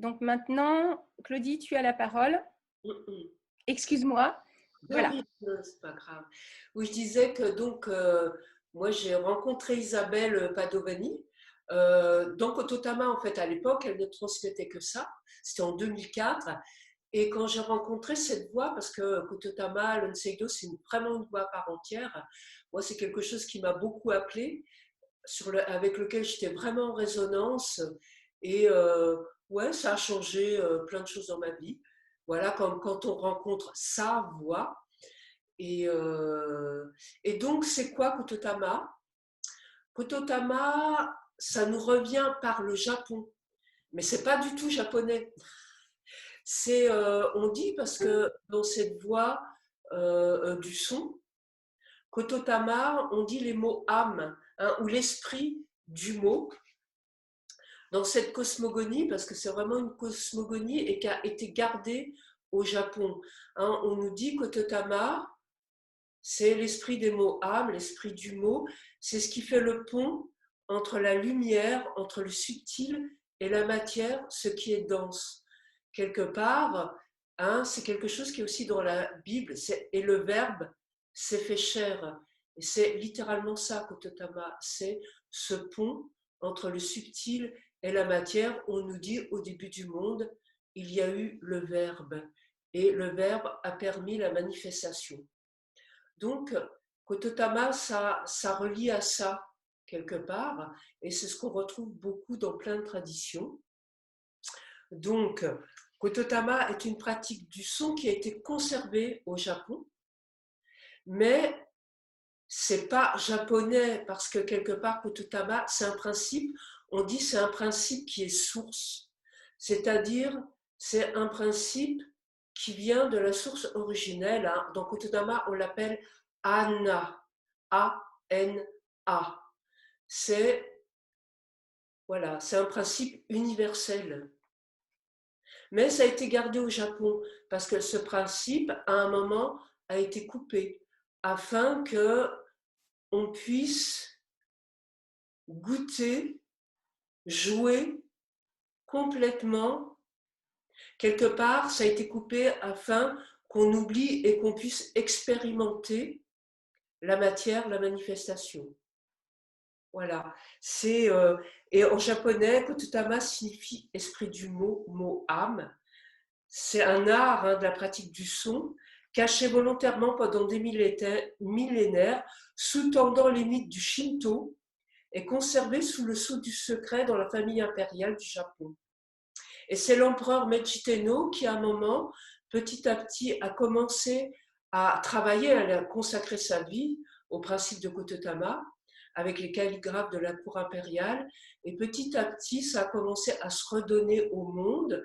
Donc maintenant, Claudie, tu as la parole. Excuse-moi. Non, Voilà. rien, c'est pas grave. Oui, je disais que donc, moi, j'ai rencontré Isabelle Padovani. Donc, Ototama, en fait, à l'époque, elle ne transmettait que ça. C'était en 2004. Et quand j'ai rencontré cette voix, parce que Kototama, Lonseido, c'est vraiment une voix à part entière, moi, c'est quelque chose qui m'a beaucoup appelé, avec lequel j'étais vraiment en résonance. Et ouais, ça a changé plein de choses dans ma vie. Voilà, comme quand on rencontre sa voix. Et, euh, et donc, c'est quoi Kototama? Kototama, ça nous revient par le Japon, mais c'est pas du tout japonais. On dit parce que dans cette voix du son, Kototama, on dit les mots âme, hein, ou l'esprit du mot. Dans cette cosmogonie, parce que c'est vraiment une cosmogonie et qui a été gardée au Japon. Hein, on nous dit Kototama, c'est l'esprit des mots âme, l'esprit du mot, c'est ce qui fait le pont entre la lumière, entre le subtil et la matière, ce qui est dense. Quelque part, hein, c'est quelque chose qui est aussi dans la Bible, et le verbe s'est fait chair. Et c'est littéralement ça, Kototama, c'est ce pont entre le subtil et la matière. On nous dit au début du monde, il y a eu le verbe, et le verbe a permis la manifestation. Donc, Kototama, ça relie à ça, quelque part, et c'est ce qu'on retrouve beaucoup dans plein de traditions. Donc, Kototama est une pratique du son qui a été conservée au Japon, mais c'est pas japonais parce que quelque part, Kototama, c'est un principe, on dit c'est un principe qui est source, c'est-à-dire c'est un principe qui vient de la source originelle. Hein. Dans Kototama, on l'appelle Ana, A-N-A. C'est voilà, c'est un principe universel. Mais ça a été gardé au Japon parce que ce principe, à un moment, a été coupé afin que on puisse goûter, jouer complètement. Quelque part, ça a été coupé afin qu'on oublie et qu'on puisse expérimenter la matière, la manifestation. Voilà. Et en japonais, Kototama signifie esprit du mot, mot âme. C'est un art hein, de la pratique du son, caché volontairement pendant des millénaires, sous-tendant les mythes du Shinto, et conservé sous le sceau du secret dans la famille impériale du Japon. Et c'est l'empereur Meiji Tenno qui, à un moment, petit à petit, a commencé à travailler, à consacrer sa vie au principe de Kototama, avec les calligraphes de la cour impériale. Et petit à petit, ça a commencé à se redonner au monde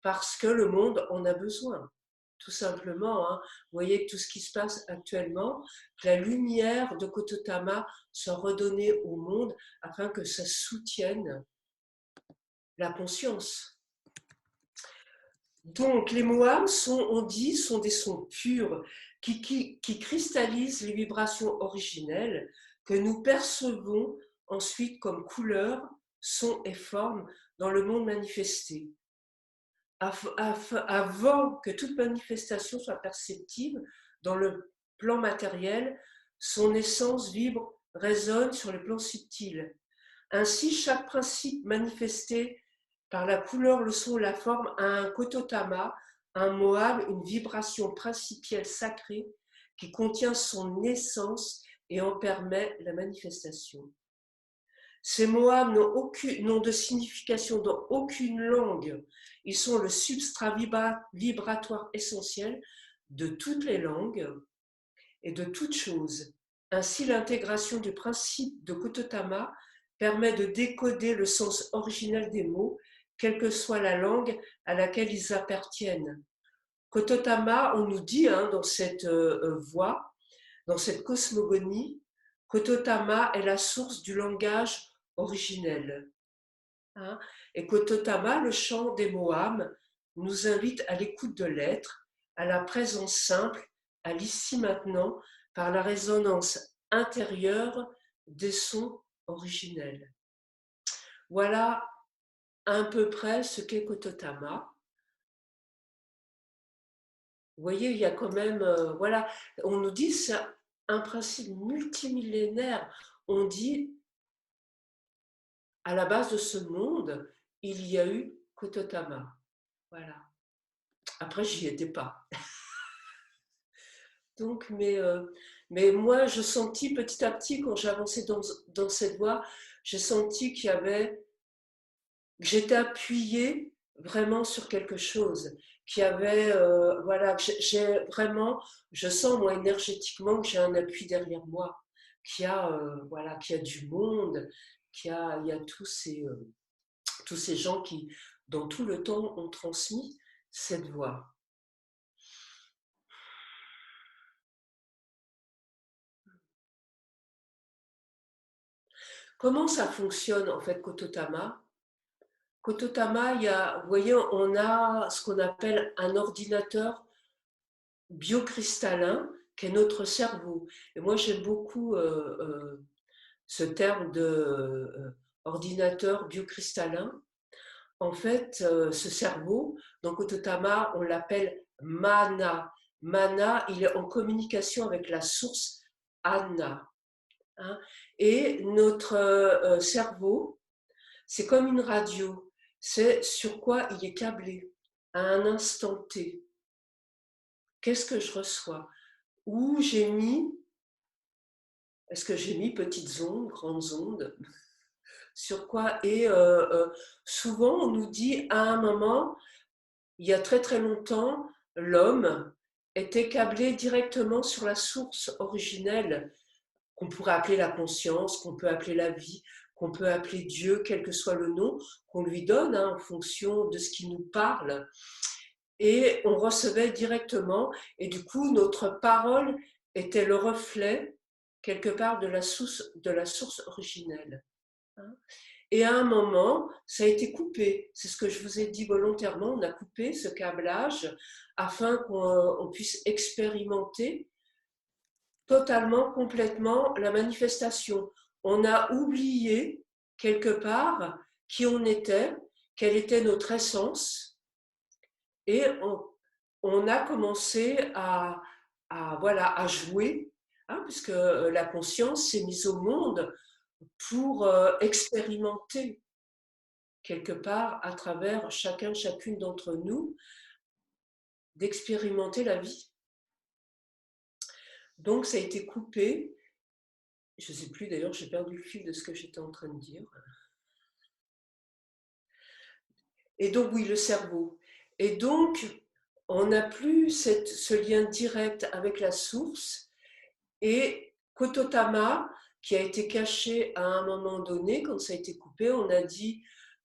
parce que le monde en a besoin. Tout simplement, hein. Vous voyez tout ce qui se passe actuellement, que la lumière de Kototama soit redonnée au monde afin que ça soutienne la conscience. Donc, les moams on dit, sont des sons purs qui cristallisent les vibrations originelles que nous percevons ensuite comme couleurs, sons et formes dans le monde manifesté. Avant que toute manifestation soit perceptible dans le plan matériel, son essence vibre, résonne sur le plan subtil. Ainsi, chaque principe manifesté par la couleur, le son, la forme a un kototama, un moab, une vibration principielle sacrée qui contient son essence et en permet la manifestation. Ces moams n'ont de signification dans aucune langue. Ils sont le substrat vibratoire essentiel de toutes les langues et de toutes choses. Ainsi, l'intégration du principe de Kototama permet de décoder le sens originel des mots, quelle que soit la langue à laquelle ils appartiennent. Kototama, on nous dit hein, dans cette voie, dans cette cosmogonie, Kototama est la source du langage originel. Hein. Et Kototama, le chant des Moams, nous invite à l'écoute de l'être, à la présence simple, à l'ici maintenant, par la résonance intérieure des sons originels. Voilà à peu près ce qu'est Kototama. Vous voyez, il y a quand même, voilà, on nous dit c'est un principe multimillénaire. On dit, à la base de ce monde, il y a eu Kototama. Voilà. Après, j'y étais pas. Donc, mais moi, je sentis petit à petit, quand j'avançais dans cette voie, j'ai senti qu'il y avait, que j'étais appuyée vraiment sur quelque chose, qu'il y avait, voilà, que j'ai vraiment, je sens moi énergétiquement que j'ai un appui derrière moi, qu'il y a, voilà, qu'il y a du monde, il y a tous ces gens qui, dans tout le temps, ont transmis cette voix. Comment ça fonctionne en fait, Kototama? Kototama, vous voyez, on a ce qu'on appelle un ordinateur biocristallin qui est notre cerveau. Et moi, j'aime beaucoup ce terme de ordinateur biocristallin. En fait, ce cerveau, dans Kototama, on l'appelle mana. Mana, il est en communication avec la source Anna. Hein. Et notre cerveau, c'est comme une radio. C'est sur quoi il est câblé à un instant T. Qu'est-ce que je reçois? Où j'ai mis, est-ce que j'ai mis petites ondes, grandes ondes? Sur quoi? Et souvent, on nous dit à un moment, il y a très très longtemps, l'homme était câblé directement sur la source originelle, qu'on pourrait appeler la conscience, qu'on peut appeler la vie, qu'on peut appeler Dieu, quel que soit le nom qu'on lui donne, hein, en fonction de ce qui nous parle. Et on recevait directement, et du coup, notre parole était le reflet, quelque part, de la source originelle. Et à un moment, ça a été coupé. C'est ce que je vous ai dit volontairement, on a coupé ce câblage afin qu'on puisse expérimenter totalement, complètement la manifestation. On a oublié quelque part qui on était, quelle était notre essence, et on a commencé voilà, à jouer, hein, puisque la conscience s'est mise au monde pour expérimenter quelque part à travers chacune d'entre nous, d'expérimenter la vie. Donc ça a été coupé. Je ne sais plus d'ailleurs, j'ai perdu le fil de ce que j'étais en train de dire. Et donc oui, le cerveau. Et donc on n'a plus ce lien direct avec la source. Et Kototama, qui a été caché à un moment donné, quand ça a été coupé, on a dit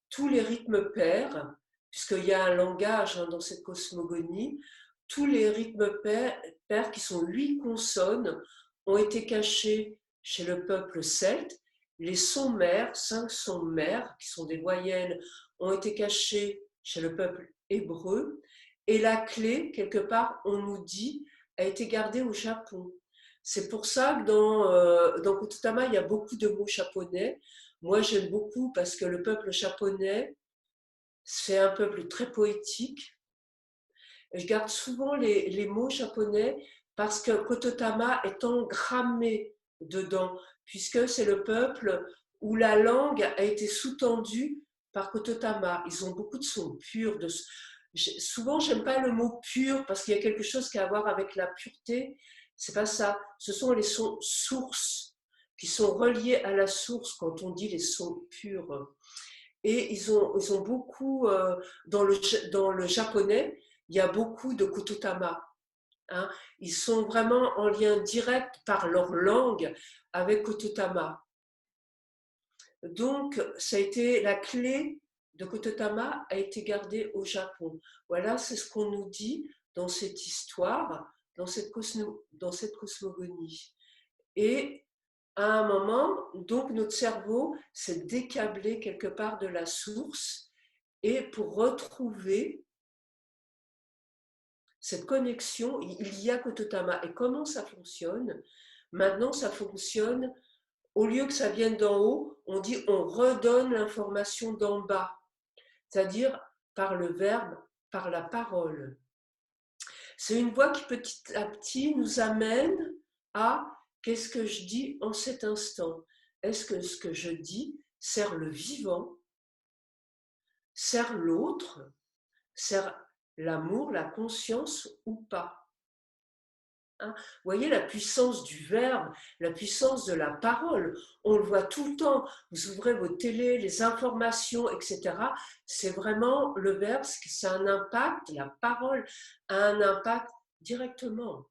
tous les rythmes pairs, puisqu'il y a un langage hein, dans cette cosmogonie, tous les rythmes pairs qui sont 8 consonnes ont été cachés chez le peuple celte. Les sons mères, 5 sons mères, qui sont des voyelles, ont été cachés chez le peuple hébreu. Et la clé, quelque part, on nous dit, a été gardée au Japon. C'est pour ça que dans Kototama, il y a beaucoup de mots japonais. Moi, j'aime beaucoup parce que le peuple japonais, c'est un peuple très poétique. Je garde souvent les mots japonais parce que Kototama est engrammé dedans, puisque c'est le peuple où la langue a été sous-tendue par Kototama. Ils ont beaucoup de sons purs. Souvent, j'aime pas le mot pur parce qu'il y a quelque chose qui a à voir avec la pureté. C'est pas ça. Ce sont les sons sources qui sont reliés à la source quand on dit les sons purs. Et ils ont beaucoup, dans le japonais, il y a beaucoup de Kototama. Hein. Ils sont vraiment en lien direct par leur langue avec Kototama. Donc, ça a été la clé de Kototama a été gardée au Japon. Voilà, c'est ce qu'on nous dit dans cette histoire, dans cette cosmogonie. Et à un moment, donc notre cerveau s'est décablé quelque part de la source et pour retrouver cette connexion, il y a Kototama. Et comment ça fonctionne? Maintenant, ça fonctionne, au lieu que ça vienne d'en haut, on dit on redonne l'information d'en bas. c'est-à-dire par le verbe, par la parole. C'est une voix qui petit à petit nous amène à qu'est-ce que je dis en cet instant? Est-ce que ce que je dis sert le vivant, sert l'autre, sert l'amour, la conscience ou pas? Vous voyez la puissance du verbe, la puissance de la parole. On le voit tout le temps. Vous ouvrez vos télés, les informations, etc. C'est vraiment le verbe, c'est un impact, la parole a un impact directement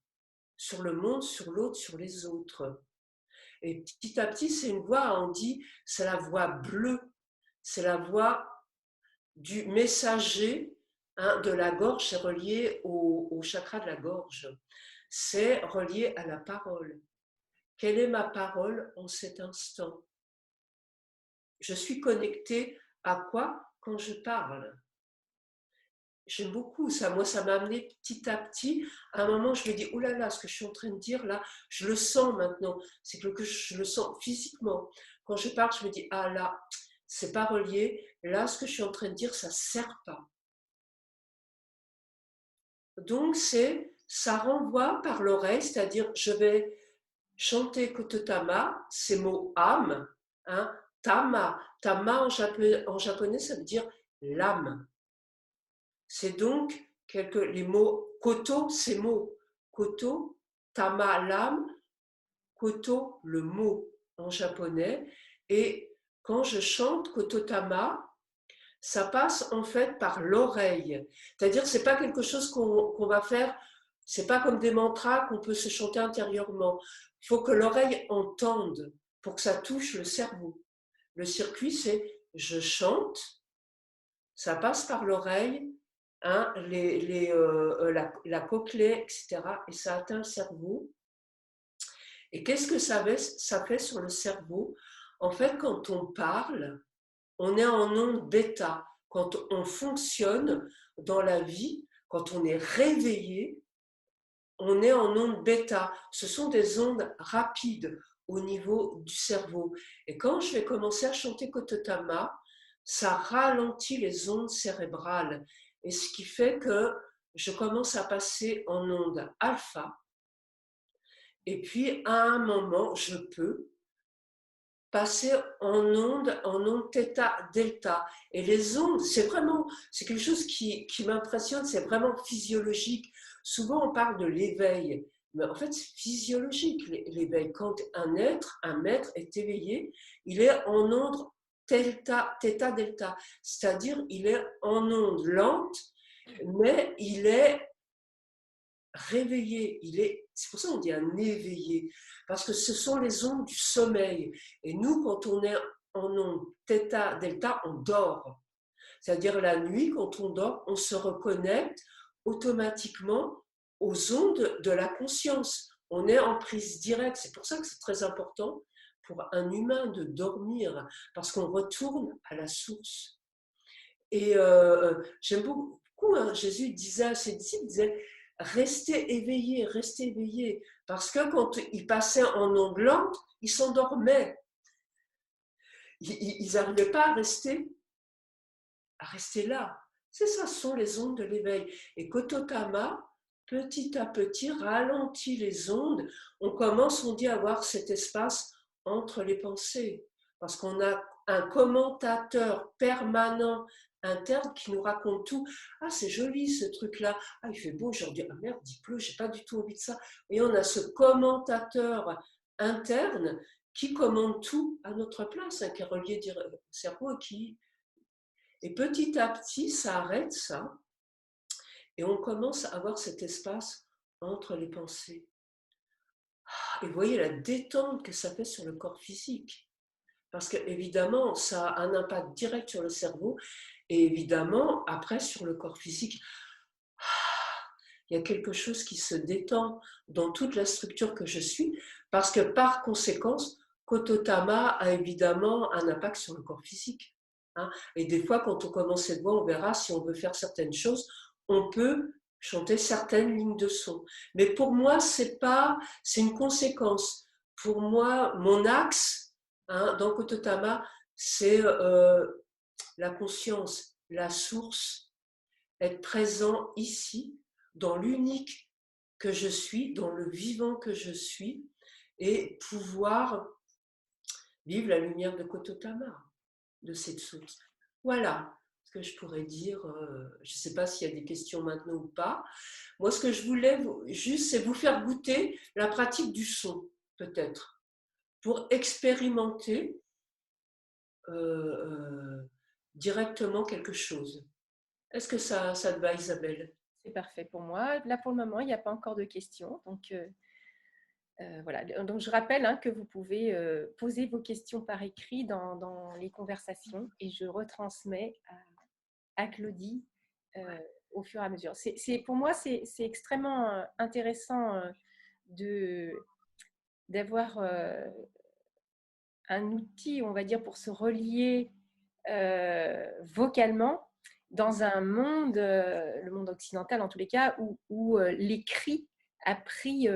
sur le monde, sur l'autre, sur les autres. Et petit à petit, c'est une voix, on dit, c'est la voix bleue, c'est la voix du messager de la gorge, c'est relié au chakra de la gorge. C'est relié à la parole. Quelle est ma parole en cet instant? Je suis connectée à quoi quand je parle? J'aime beaucoup ça. Moi, ça m'a amené petit à petit. À un moment, je me dis, oh là là, ce que je suis en train de dire là, je le sens maintenant. C'est que je le sens physiquement. Quand je parle, je me dis, ah là, c'est pas relié. Là, ce que je suis en train de dire, ça ne sert pas. Donc, ça renvoie par l'oreille, c'est-à-dire, je vais chanter Kototama, ces mots âme, hein, tama. Tama en japonais, ça veut dire l'âme. C'est donc les mots koto, ces mots. Koto, tama, l'âme, koto, le mot en japonais. Et quand je chante Kototama, ça passe en fait par l'oreille. C'est-à-dire que ce n'est pas quelque chose qu'on va faire, c'est pas comme des mantras qu'on peut se chanter intérieurement. Il faut que l'oreille entende pour que ça touche le cerveau. Le circuit, c'est je chante, ça passe par l'oreille, hein, la cochlée, etc. Et ça atteint le cerveau. Et qu'est-ce que ça fait sur le cerveau? En fait, quand on parle, on est en onde bêta. Quand on fonctionne dans la vie, quand on est réveillé, on est en onde bêta. Ce sont des ondes rapides au niveau du cerveau. Et quand je vais commencer à chanter Kototama, ça ralentit les ondes cérébrales. Et ce qui fait que je commence à passer en onde alpha. Et puis, à un moment, je peux passer en onde θ, delta. Et les ondes, c'est quelque chose qui m'impressionne, c'est vraiment physiologique. Souvent, on parle de l'éveil, mais en fait, c'est physiologique, l'éveil. Quand un maître est éveillé, il est en onde θ, delta, c'est-à-dire il est en onde lente, mais il est réveillé, c'est pour ça qu'on dit un éveillé, parce que ce sont les ondes du sommeil. Et nous, quand on est en onde θ, delta, on dort. C'est-à-dire la nuit, quand on dort, on se reconnecte automatiquement aux ondes de la conscience. On est en prise directe. C'est pour ça que c'est très important pour un humain de dormir, parce qu'on retourne à la source. Et j'aime beaucoup, hein, Jésus disait à ses disciples, il disait, restez éveillés, parce que quand ils passaient en onde lente, ils s'endormaient. Ils n'arrivaient pas à rester là. C'est ça, ce sont les ondes de l'éveil. Et Kototama, petit à petit, ralentit les ondes. On commence, on dit, à avoir cet espace entre les pensées, parce qu'on a un commentateur permanent interne qui nous raconte tout. Ah, c'est joli ce truc-là. Ah, il fait beau aujourd'hui. Ah merde, il pleut, j'ai pas du tout envie de ça. Et on a ce commentateur interne qui commande tout à notre place, hein, qui est relié au cerveau et petit à petit, ça arrête ça. Et on commence à avoir cet espace entre les pensées. Et vous voyez la détente que ça fait sur le corps physique. Parce qu'évidemment, ça a un impact direct sur le cerveau et évidemment, après, sur le corps physique, il y a quelque chose qui se détend dans toute la structure que je suis parce que par conséquence, Kototama a évidemment un impact sur le corps physique. Et des fois, quand on commence cette voix, on verra si on veut faire certaines choses, on peut chanter certaines lignes de son. Mais pour moi, c'est une conséquence. Pour moi, mon axe, dans Kototama, c'est la conscience, la source, être présent ici, dans l'unique que je suis, dans le vivant que je suis, et pouvoir vivre la lumière de Kototama, de cette source. Voilà ce que je pourrais dire. Je ne sais pas s'il y a des questions maintenant ou pas. Moi, ce que je voulais juste, c'est vous faire goûter la pratique du son, peut-être, pour expérimenter directement quelque chose. Est-ce que ça te va, Isabelle? C'est parfait pour moi. Là, pour le moment, il n'y a pas encore de questions. Donc, voilà. Donc, je rappelle que vous pouvez poser vos questions par écrit dans les conversations et je retransmets à Claudie au fur et à mesure. Pour moi, c'est extrêmement intéressant d'avoir un outil, on va dire, pour se relier vocalement dans un monde, le monde occidental en tous les cas, où l'écrit a pris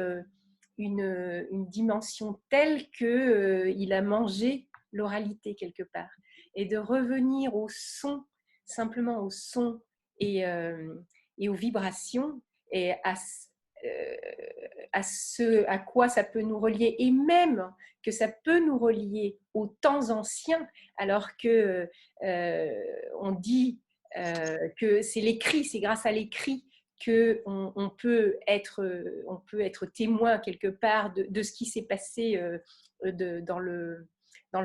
une dimension telle qu'il a mangé l'oralité quelque part. Et de revenir au son, simplement au son et aux vibrations et à ce à quoi ça peut nous relier, et même que ça peut nous relier aux temps anciens, alors que on dit que c'est l'écrit, c'est grâce à l'écrit qu'on peut être témoin quelque part de ce qui s'est passé dans le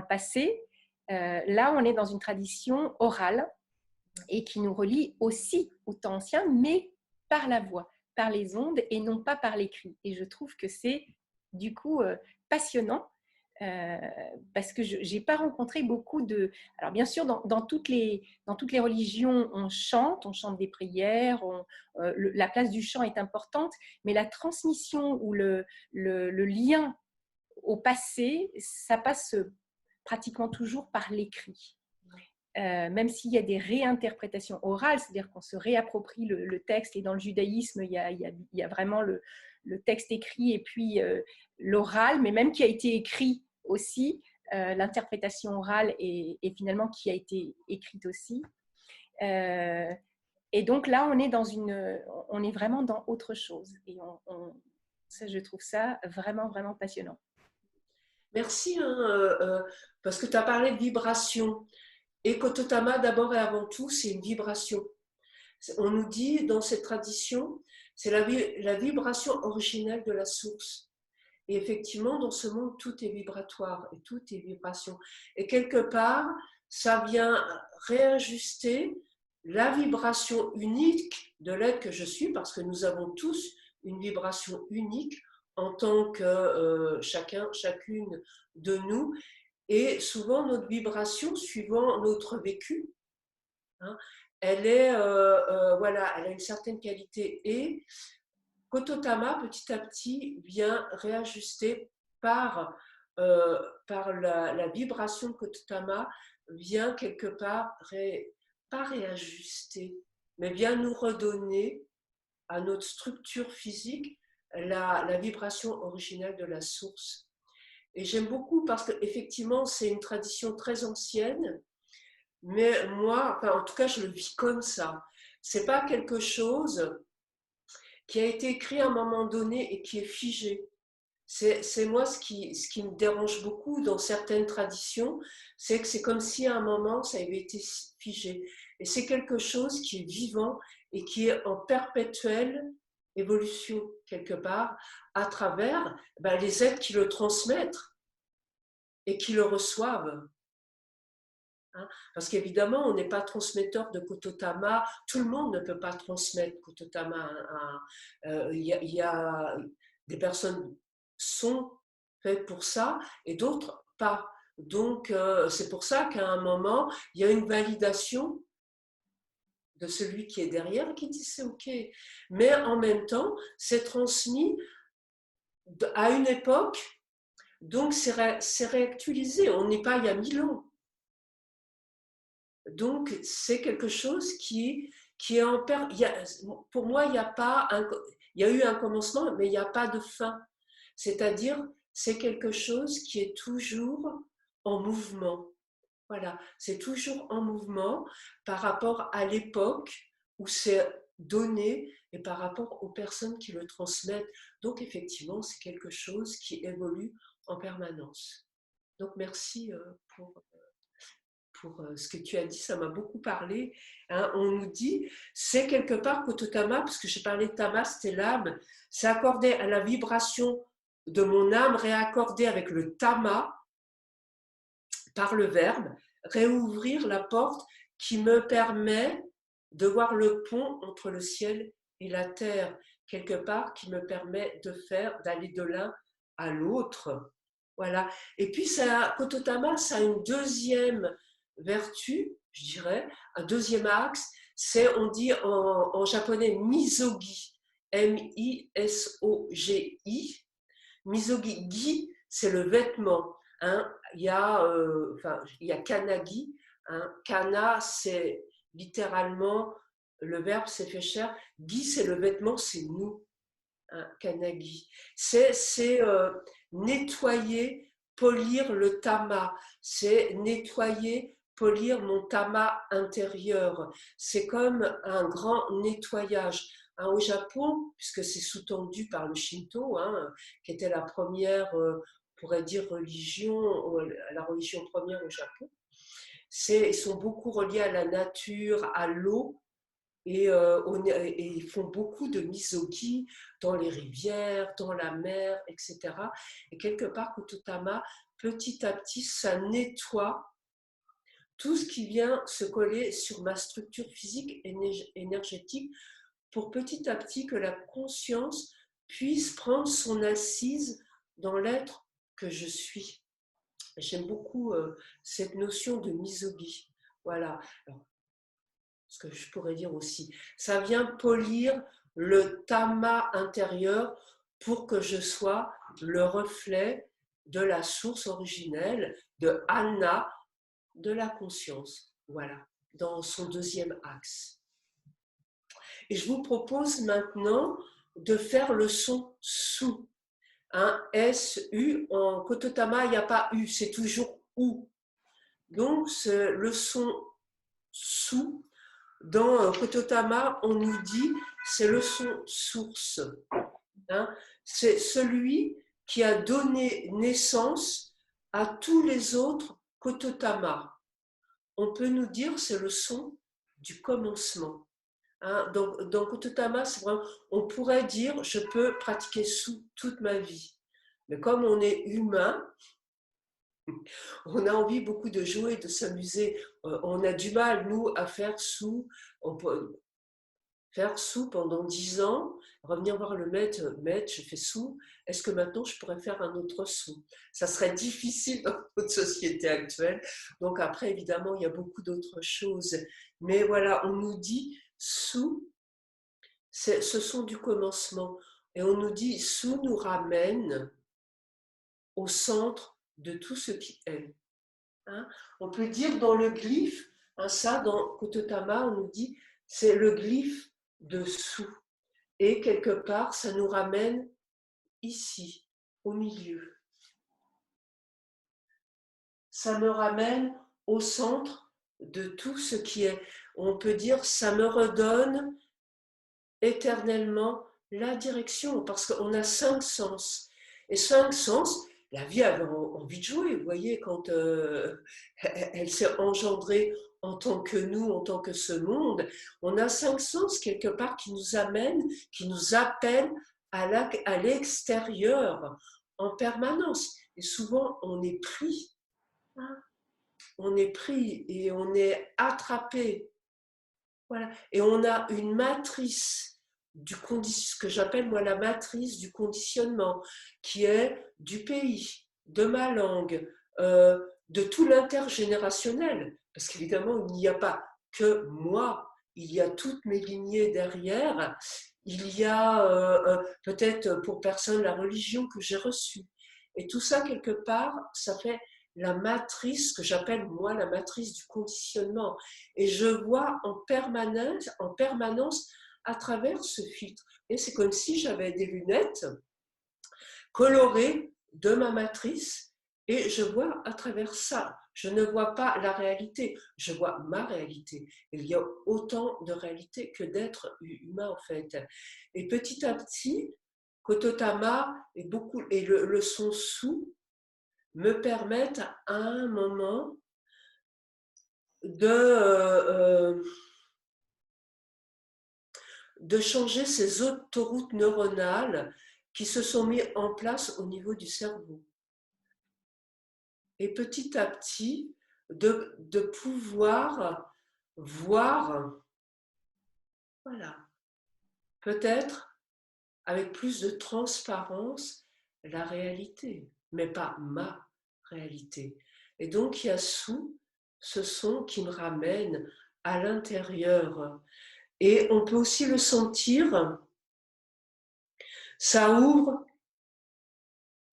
passé. Là, on est dans une tradition orale et qui nous relie aussi au temps ancien, mais par la voix, par les ondes et non pas par l'écrit. Et je trouve que c'est du coup passionnant parce que je n'ai pas rencontré beaucoup de... Alors bien sûr, dans toutes les religions, on chante des prières, la place du chant est importante, mais la transmission ou le lien au passé, ça passe pratiquement toujours par l'écrit. Même s'il y a des réinterprétations orales, c'est-à-dire qu'on se réapproprie le texte, et dans le judaïsme, il y a vraiment le texte écrit et puis l'oral, mais même qui a été écrit aussi, l'interprétation orale et finalement qui a été écrite aussi. Et donc là, on est vraiment dans autre chose. Et ça, je trouve ça vraiment, vraiment passionnant. Merci, parce que tu as parlé de vibration. Et Kototama, d'abord et avant tout, c'est une vibration. On nous dit dans cette tradition, c'est la vibration originelle de la source. Et effectivement, dans ce monde, tout est vibratoire et tout est vibration. Et quelque part, ça vient réajuster la vibration unique de l'être que je suis, parce que nous avons tous une vibration unique en tant que chacune de nous. Et souvent, notre vibration, suivant notre vécu, elle voilà, elle a une certaine qualité. Et Kototama, petit à petit, vient réajuster par la vibration de Kototama, vient quelque part, pas réajuster, mais vient nous redonner à notre structure physique la vibration originelle de la source. Et j'aime beaucoup parce qu'effectivement, c'est une tradition très ancienne, mais moi, enfin, en tout cas, je le vis comme ça. C'est pas quelque chose qui a été écrit à un moment donné et qui est figé. C'est moi ce qui me dérange beaucoup dans certaines traditions, c'est que c'est comme si à un moment ça avait été figé. Et c'est quelque chose qui est vivant et qui est en perpétuelle évolution quelque part à travers les êtres qui le transmettent et qui le reçoivent. Parce qu'évidemment, on n'est pas transmetteur de Kototama, tout le monde ne peut pas transmettre Kototama. Il y a des personnes sont faites pour ça et d'autres pas. Donc, c'est pour ça qu'à un moment, il y a une validation de celui qui est derrière qui dit c'est OK. Mais en même temps, c'est transmis à une époque, donc c'est réactualisé. On n'est pas il y a 1000 ans. Donc, c'est quelque chose qui est en pour moi, il y a eu un commencement, mais il n'y a pas de fin. C'est-à-dire, c'est quelque chose qui est toujours en mouvement. Voilà, c'est toujours en mouvement par rapport à l'époque où c'est donné et par rapport aux personnes qui le transmettent. Donc effectivement, c'est quelque chose qui évolue en permanence. Donc merci pour ce que tu as dit, ça m'a beaucoup parlé. Hein. On nous dit, c'est quelque part Kototama, parce que j'ai parlé de Tama, c'était l'âme, c'est accordé à la vibration de mon âme, réaccordé avec le Tama, par le verbe, réouvrir la porte qui me permet de voir le pont entre le ciel et la terre, quelque part qui me permet d'aller de l'un à l'autre. Voilà. Et puis, Kototama, ça a une deuxième vertu, je dirais, un deuxième axe, c'est, on dit en japonais, misogi, M-I-S-O-G-I. Misogi, gi, c'est le vêtement. Hein. Il y a kanagi. Hein. Kana, c'est littéralement, le verbe c'est fait cher. Gi, c'est le vêtement, c'est nous. Hein. Kanagi. C'est nettoyer, polir le tama. C'est nettoyer, polir mon tama intérieur. C'est comme un grand nettoyage. Hein, au Japon, puisque c'est sous-tendu par le Shinto, hein, qui était la première, on pourrait dire, religion, la religion première au Japon, ils sont beaucoup reliés à la nature, à l'eau, et ils font beaucoup de misogi dans les rivières, dans la mer, etc. Et quelque part, Kototama, petit à petit, ça nettoie tout ce qui vient se coller sur ma structure physique et énergétique pour petit à petit que la conscience puisse prendre son assise dans l'être que je suis. J'aime beaucoup cette notion de misogi. Voilà. Alors, ce que je pourrais dire aussi, ça vient polir le tama intérieur pour que je sois le reflet de la source originelle, de Anna, de la conscience. Voilà, dans son deuxième axe. Et je vous propose maintenant de faire le son sou. Hein, S-U, en Kototama, il n'y a pas U, c'est toujours OU. Donc, le son sou, dans Kototama, on nous dit, c'est le son source. Hein, c'est celui qui a donné naissance à tous les autres Kototama. On peut nous dire, c'est le son du commencement. Hein, dans Kototama, c'est vraiment, on pourrait dire, je peux pratiquer sous toute ma vie. Mais comme on est humain, on a envie beaucoup de jouer, de s'amuser. On a du mal, nous, à faire sous. On peut faire sous pendant 10 ans, revenir voir le maître, maître, je fais sous. Est-ce que maintenant, je pourrais faire un autre sous? Ça serait difficile dans notre société actuelle. Donc après, évidemment, il y a beaucoup d'autres choses. Mais voilà, on nous dit sous, ce sont du commencement. Et on nous dit sous nous ramène au centre de tout ce qui est. Hein. On peut dire dans le glyphe, hein, ça dans Kototama, on nous dit c'est le glyphe de sous. Et quelque part, ça nous ramène ici, au milieu. Ça me ramène au centre de tout ce qui est. On peut dire ça me redonne éternellement la direction, parce qu'on a 5 sens. Et 5 sens, la vie avait envie de jouer, vous voyez, quand elle s'est engendrée en tant que nous, en tant que ce monde, on a 5 sens quelque part qui nous amènent, qui nous appellent à l'extérieur en permanence. Et souvent, on est pris, hein, on est pris et on est attrapé. Voilà. Et on a une matrice ce que j'appelle moi la matrice du conditionnement, qui est du pays, de ma langue, de tout l'intergénérationnel, parce qu'évidemment, il n'y a pas que moi, il y a toutes mes lignées derrière, il y a peut-être pour personne la religion que j'ai reçue. Et tout ça, quelque part, ça fait la matrice que j'appelle moi la matrice du conditionnement. Et je vois en permanence à travers ce filtre. Et c'est comme si j'avais des lunettes colorées de ma matrice et je vois à travers ça. Je ne vois pas la réalité, je vois ma réalité. Il y a autant de réalité que d'êtres humains, en fait. Et petit à petit, Kototama et le son sous me permettent à un moment de changer ces autoroutes neuronales qui se sont mises en place au niveau du cerveau. Et petit à petit, de pouvoir voir, voilà, peut-être avec plus de transparence la réalité, mais pas ma réalité. Et donc il y a sous ce son qui me ramène à l'intérieur. Et on peut aussi le sentir, ça ouvre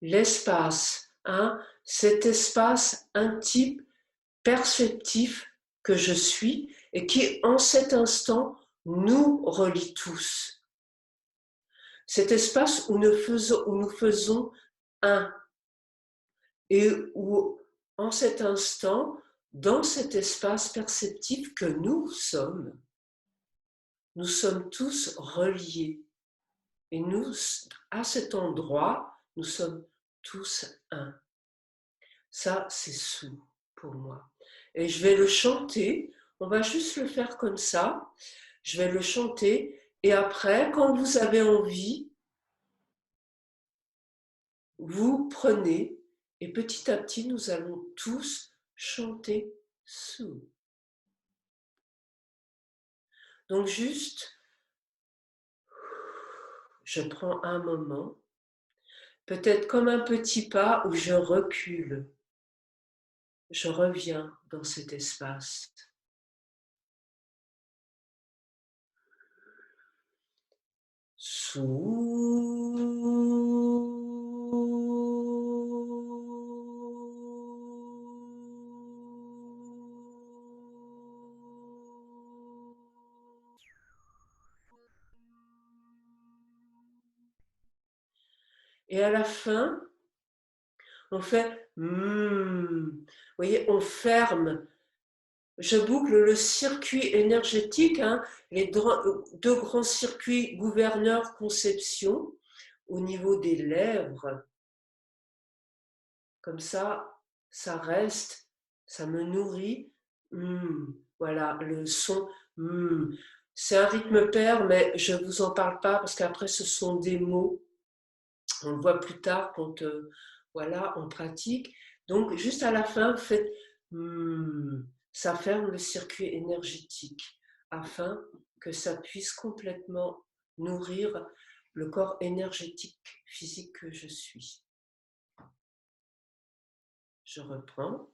l'espace, hein, cet espace intime, perceptif que je suis et qui, en cet instant, nous relie tous. Cet espace où nous faisons un et où, en cet instant, dans cet espace perceptif que nous sommes tous reliés. Et nous, à cet endroit, nous sommes tous un. Ça, c'est sous pour moi. Et je vais le chanter. On va juste le faire comme ça. Je vais le chanter. Et après, quand vous avez envie, vous prenez. Et petit à petit, nous allons tous chanter sous. Donc juste, je prends un moment. Peut-être comme un petit pas où je recule. Je reviens dans cet espace. Et à la fin, on fait Vous voyez, on ferme. Je boucle le circuit énergétique, hein, les deux grands circuits gouverneur-conception au niveau des lèvres. Comme ça reste, ça me nourrit. Voilà, le son. C'est un rythme pair, mais je ne vous en parle pas parce qu'après, ce sont des mots. On le voit plus tard quand voilà, on pratique. Donc, juste à la fin, vous faites ça ferme le circuit énergétique afin que ça puisse complètement nourrir le corps énergétique physique que je suis. Je reprends.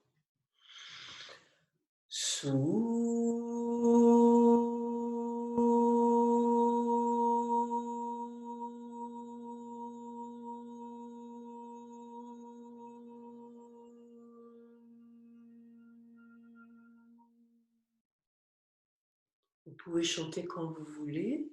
Vous pouvez chanter quand vous voulez.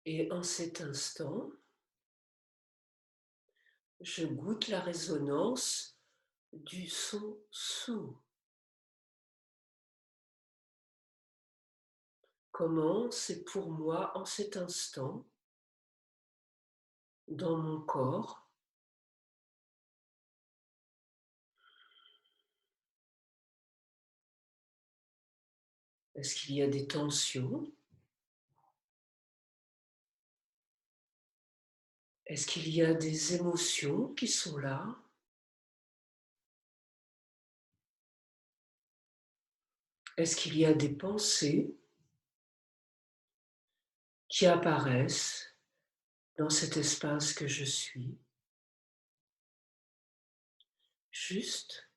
Et en cet instant, je goûte la résonance du son sou. Comment c'est pour moi en cet instant, dans mon corps. Est-ce qu'il y a des tensions? Est-ce qu'il y a des émotions qui sont là? Est-ce qu'il y a des pensées qui apparaissent dans cet espace que je suis? Juste,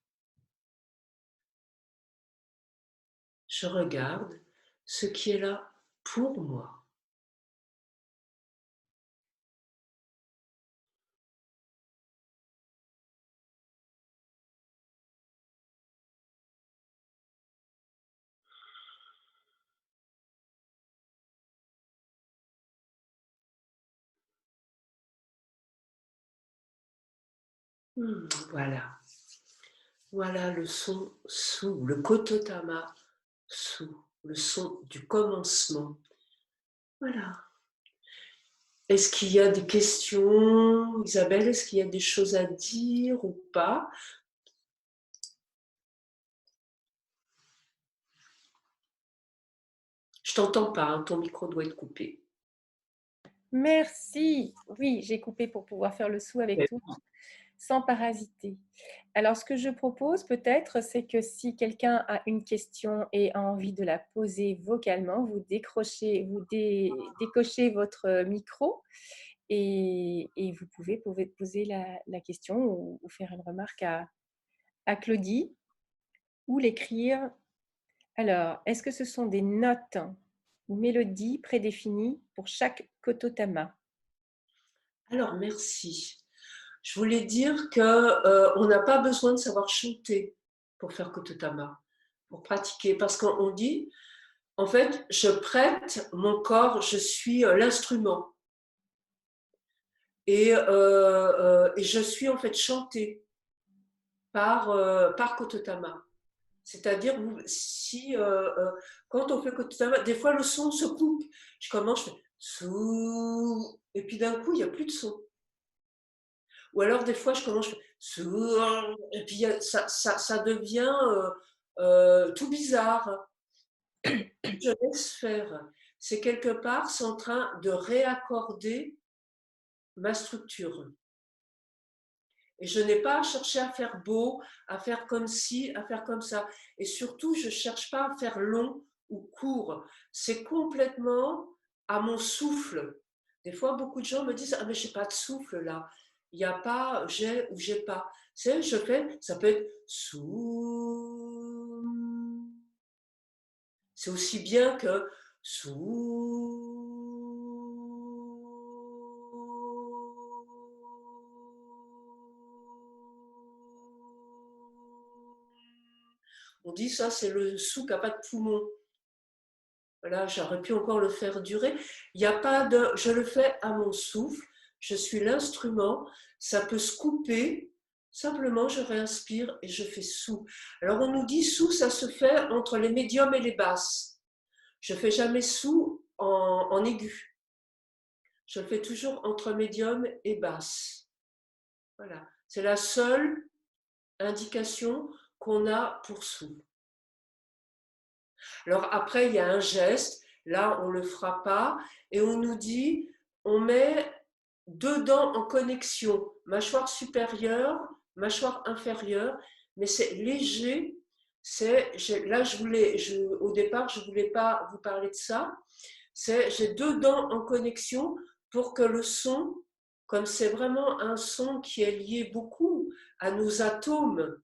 je regarde ce qui est là pour moi. Voilà. Voilà le son sou, le kototama sou, le son du commencement. Voilà. Est-ce qu'il y a des questions, Isabelle? Est-ce qu'il y a des choses à dire ou pas? Je t'entends pas, hein, ton micro doit être coupé. Merci. Oui, j'ai coupé pour pouvoir faire le sou avec tout, sans parasiter. Alors, ce que je propose peut-être, c'est que si quelqu'un a une question et a envie de la poser vocalement, vous décrochez, décochez votre micro et vous pouvez poser la question ou faire une remarque à Claudie ou l'écrire. Alors, est-ce que ce sont des notes ou mélodies prédéfinies pour chaque kototama? Alors, merci. Je voulais dire qu'on n'a pas besoin de savoir chanter pour faire kototama, pour pratiquer, parce qu'on dit, en fait, je prête mon corps, je suis l'instrument. Et je suis en fait chantée par kototama. C'est-à-dire, si, quand on fait kototama, des fois le son se coupe. Je commence, je fais sou, et puis d'un coup, il n'y a plus de son. Ou alors, des fois, je commence, je fais, et puis ça devient tout bizarre. Je laisse faire. C'est quelque part, c'est en train de réaccorder ma structure. Et je n'ai pas à chercher à faire beau, à faire comme ci, à faire comme ça. Et surtout, je ne cherche pas à faire long ou court. C'est complètement à mon souffle. Des fois, beaucoup de gens me disent, ah mais j'ai pas de souffle là. Il n'y a pas j'ai ou j'ai pas. C'est je fais, ça peut être sous. C'est aussi bien que sous. On dit ça, c'est le sou qui n'a pas de poumon. Voilà, j'aurais pu encore le faire durer. Il n'y a pas de. Je le fais à mon souffle. Je suis l'instrument. Ça peut se couper. Simplement, je réinspire et je fais sous. Alors, on nous dit sous, ça se fait entre les médiums et les basses. Je ne fais jamais sous en aigu. Je le fais toujours entre médium et basse. Voilà. C'est la seule indication qu'on a pour sous. Alors après, il y a un geste, là on ne le fera pas, et on nous dit, on met deux dents en connexion, mâchoire supérieure, mâchoire inférieure, mais c'est léger. Là, au départ, je ne voulais pas vous parler de ça. J'ai deux dents en connexion pour que le son, comme c'est vraiment un son qui est lié beaucoup à nos atomes,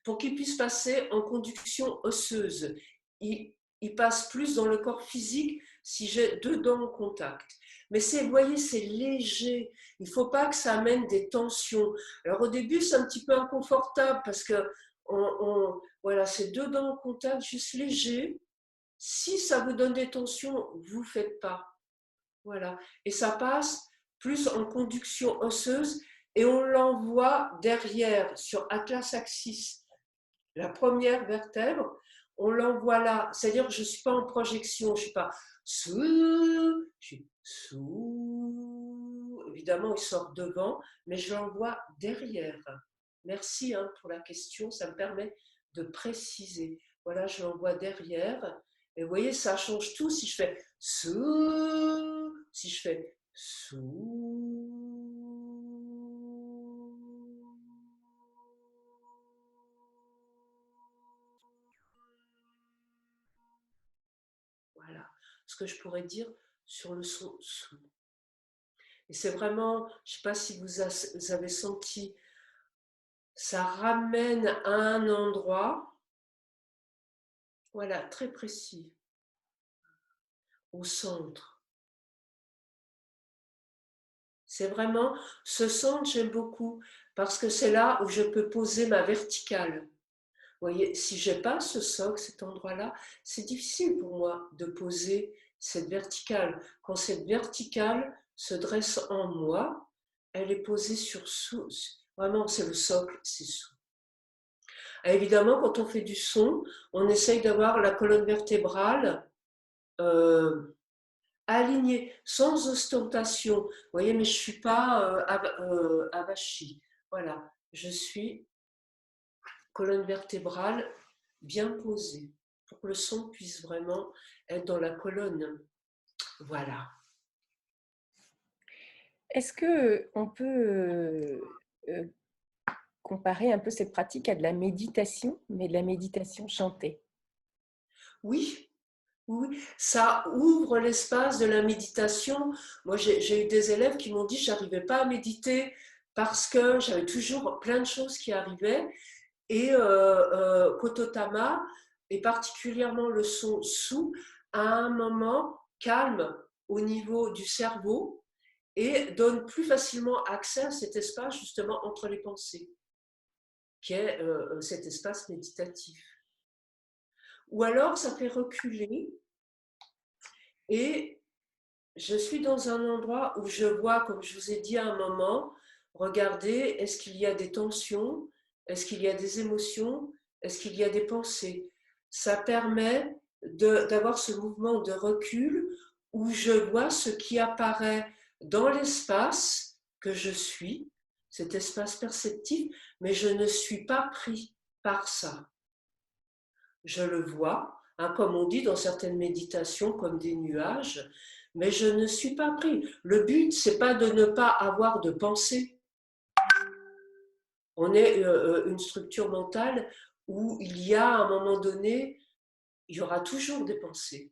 pour qu'il puisse passer en conduction osseuse. Il passe plus dans le corps physique si j'ai deux dents en contact. Mais vous voyez, c'est léger. Il ne faut pas que ça amène des tensions. Alors au début, c'est un petit peu inconfortable parce que voilà, c'est deux dents en contact, juste léger. Si ça vous donne des tensions, vous ne faites pas. Voilà. Et ça passe plus en conduction osseuse et on l'envoie derrière sur Atlas Axis, la première vertèbre, on l'envoie là. C'est-à-dire que je ne suis pas en projection, je ne suis pas sous, je suis sous. Évidemment, il sort devant, mais je l'envoie derrière. Merci pour la question, ça me permet de préciser. Voilà, je l'envoie derrière. Et vous voyez, ça change tout si je fais sous, si je fais sous. Voilà ce que je pourrais dire sur le son sous. Et c'est vraiment, je ne sais pas si vous avez senti, ça ramène à un endroit, voilà, très précis, au centre. C'est vraiment, ce centre, j'aime beaucoup, parce que c'est là où je peux poser ma verticale. Vous voyez, si je n'ai pas ce socle, cet endroit-là, c'est difficile pour moi de poser cette verticale. Quand cette verticale se dresse en moi, elle est posée sur sous. Vraiment, c'est le socle, c'est sous. Et évidemment, quand on fait du son, on essaye d'avoir la colonne vertébrale alignée, sans ostentation. Vous voyez, mais je ne suis pas avachie. Voilà, je suis colonne vertébrale bien posée pour que le son puisse vraiment être dans la colonne. Voilà. Est-ce qu'on peut comparer un peu cette pratique à de la méditation, mais de la méditation chantée? Oui, oui, ça ouvre l'espace de la méditation. Moi, j'ai eu des élèves qui m'ont dit que je n'arrivais pas à méditer parce que j'avais toujours plein de choses qui arrivaient. Et Kototama, et particulièrement le son sous, à un moment calme au niveau du cerveau et donne plus facilement accès à cet espace justement entre les pensées, qui est cet espace méditatif. Ou alors ça fait reculer et je suis dans un endroit où je vois, comme je vous ai dit à un moment, regardez, est-ce qu'il y a des tensions? Est-ce qu'il y a des émotions? Est-ce qu'il y a des pensées? Ça permet d'avoir ce mouvement de recul où je vois ce qui apparaît dans l'espace que je suis, cet espace perceptif, mais je ne suis pas pris par ça. Je le vois, hein, comme on dit dans certaines méditations, comme des nuages, mais je ne suis pas pris. Le but, c'est pas de ne pas avoir de pensée. On est une structure mentale où il y a, à un moment donné, il y aura toujours des pensées.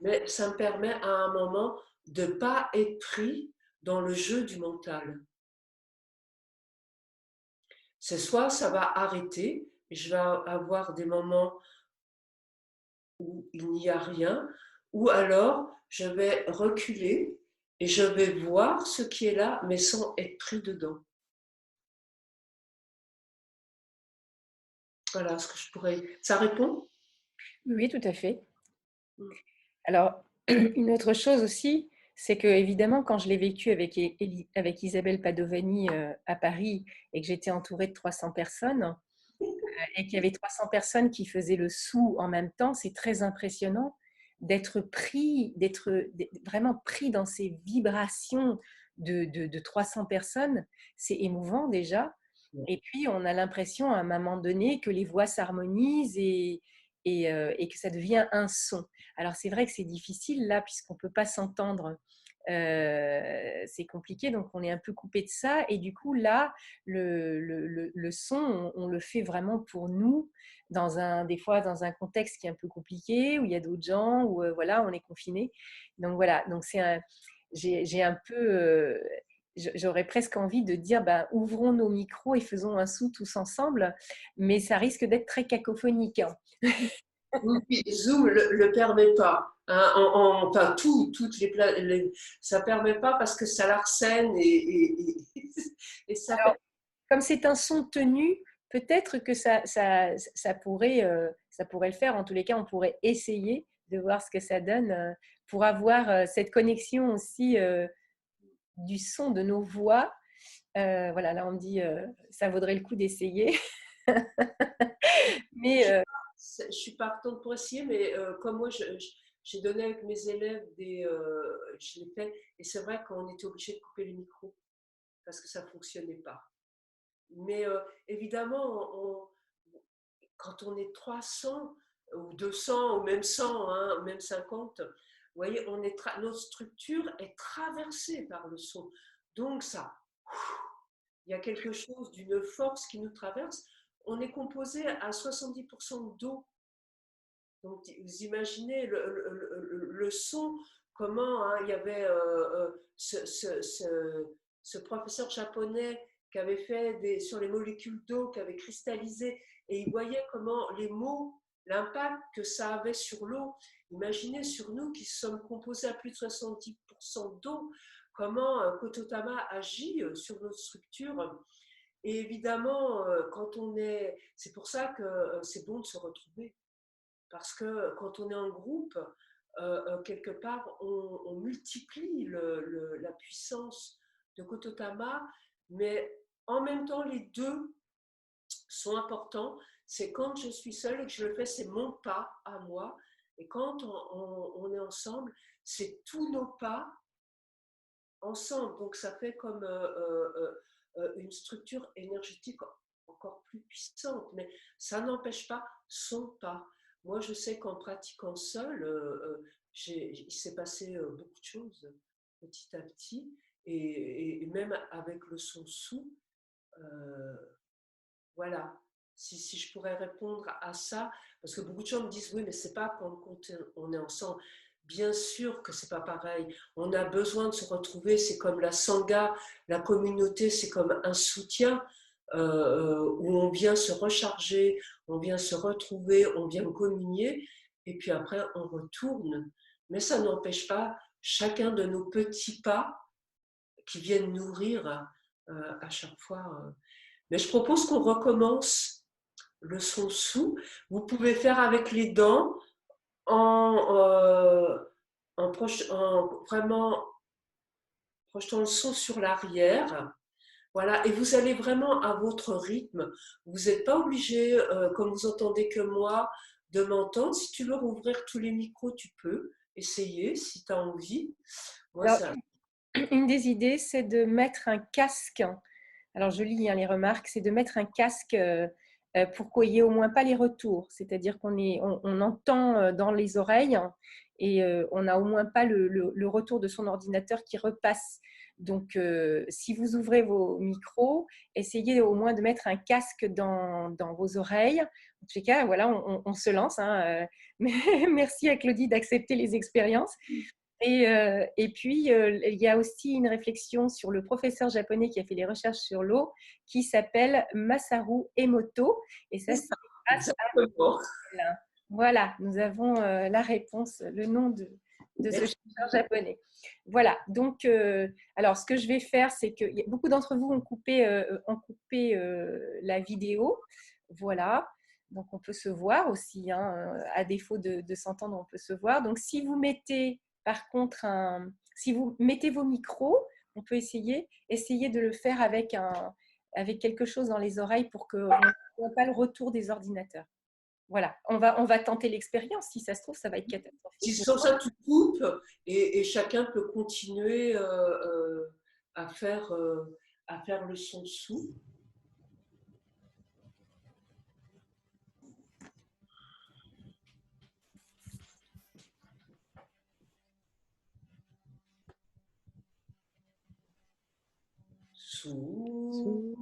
Mais ça me permet à un moment de ne pas être pris dans le jeu du mental. C'est soit ça va arrêter, et je vais avoir des moments où il n'y a rien, ou alors je vais reculer et je vais voir ce qui est là, mais sans être pris dedans. Voilà ce que je pourrais. Ça répond? Oui, tout à fait. Alors, une autre chose aussi, c'est que évidemment, quand je l'ai vécu avec Isabelle Padovani à Paris et que j'étais entourée de 300 personnes et qu'il y avait 300 personnes qui faisaient le sou en même temps, c'est très impressionnant d'être vraiment pris dans ces vibrations de 300 personnes. C'est émouvant déjà. Et puis, on a l'impression à un moment donné que les voix s'harmonisent et que ça devient un son. Alors, c'est vrai que c'est difficile là, puisqu'on ne peut pas s'entendre. C'est compliqué, donc on est un peu coupé de ça. Et du coup, là, le son, on le fait vraiment pour nous, des fois dans un contexte qui est un peu compliqué, où il y a d'autres gens, où voilà, on est confiné. Donc voilà, donc j'ai un peu, j'aurais presque envie de dire, ben, ouvrons nos micros et faisons un sou tous ensemble, mais ça risque d'être très cacophonique, hein. Oui, Zoom ne le permet pas. Hein, enfin, toutes ça ne permet pas parce que ça l'arsène et ça Alors, comme c'est un son tenu, peut-être que ça pourrait le faire. En tous les cas, on pourrait essayer de voir ce que ça donne pour avoir cette connexion aussi du son de nos voix. Voilà, là on me dit ça vaudrait le coup d'essayer. Mais je suis partante pour essayer, mais comme moi, j'ai donné avec mes élèves je l'ai fait, et c'est vrai qu'on était obligé de couper les micros parce que ça ne fonctionnait pas. Mais évidemment, quand on est 300 ou 200 ou même 100, hein, même 50, vous voyez, notre structure est traversée par le son. Donc ça, il y a quelque chose d'une force qui nous traverse. On est composé à 70% d'eau. Donc vous imaginez le son, comment hein, il y avait ce professeur japonais qui avait fait sur les molécules d'eau, qui avait cristallisé, et il voyait comment les mots, l'impact que ça avait sur l'eau. Imaginez sur nous qui sommes composés à plus de 70% d'eau, comment Kototama agit sur notre structure. Et évidemment, c'est pour ça que c'est bon de se retrouver. Parce que quand on est en groupe, quelque part, on multiplie la puissance de Kototama, mais en même temps, les deux sont importants. C'est quand je suis seule et que je le fais, c'est mon pas à moi. Et quand on est ensemble, c'est tous nos pas ensemble. Donc ça fait comme une structure énergétique encore plus puissante. Mais ça n'empêche pas son pas. Moi, je sais qu'en pratiquant seul, il s'est passé beaucoup de choses petit à petit. Et même avec le son sous, euh, voilà. Si je pourrais répondre à ça, parce que beaucoup de gens me disent oui, mais c'est pas quand on est ensemble. Bien sûr que c'est pas pareil. On a besoin de se retrouver. C'est comme la sangha, la communauté, c'est comme un soutien où on vient se recharger, on vient se retrouver, on vient communier, et puis après on retourne. Mais ça n'empêche pas chacun de nos petits pas qui viennent nourrir à chaque fois. Mais je propose qu'on recommence le son sous. Vous pouvez faire avec les dents en, vraiment projetant le son sur l'arrière. Voilà, et vous allez vraiment à votre rythme. Vous n'êtes pas obligé, comme vous entendez que moi, de m'entendre. Si tu veux rouvrir tous les micros, tu peux essayer si tu as envie. Moi, alors, ça. une des idées, c'est de mettre un casque. Alors, je lis les remarques, c'est de mettre un casque pour qu'il n'y ait au moins pas les retours. C'est-à-dire on entend dans les oreilles et on n'a au moins pas le retour de son ordinateur qui repasse. Donc, si vous ouvrez vos micros, essayez au moins de mettre un casque dans vos oreilles. En tout cas, voilà, on se lance. Mais merci à Claudie d'accepter les expériences. Et puis, il y a aussi une réflexion sur le professeur japonais qui a fait les recherches sur l'eau, qui s'appelle Masaru Emoto. Et ça, c'est grâce Exactement. à... Voilà, nous avons la réponse, le nom de ce chercheur japonais. Voilà, donc, alors ce que je vais faire, c'est que beaucoup d'entre vous ont coupé la vidéo. Voilà, donc on peut se voir aussi, à défaut de s'entendre, on peut se voir. Donc, si vous mettez par contre, si vous mettez vos micros, on peut essayer de le faire avec quelque chose dans les oreilles pour qu'on n'ait pas le retour des ordinateurs. Voilà, on va tenter l'expérience. Si ça se trouve, ça va être Si catastrophique. sans ça, tu coupes et chacun peut continuer à faire, à faire le son sous. Sous.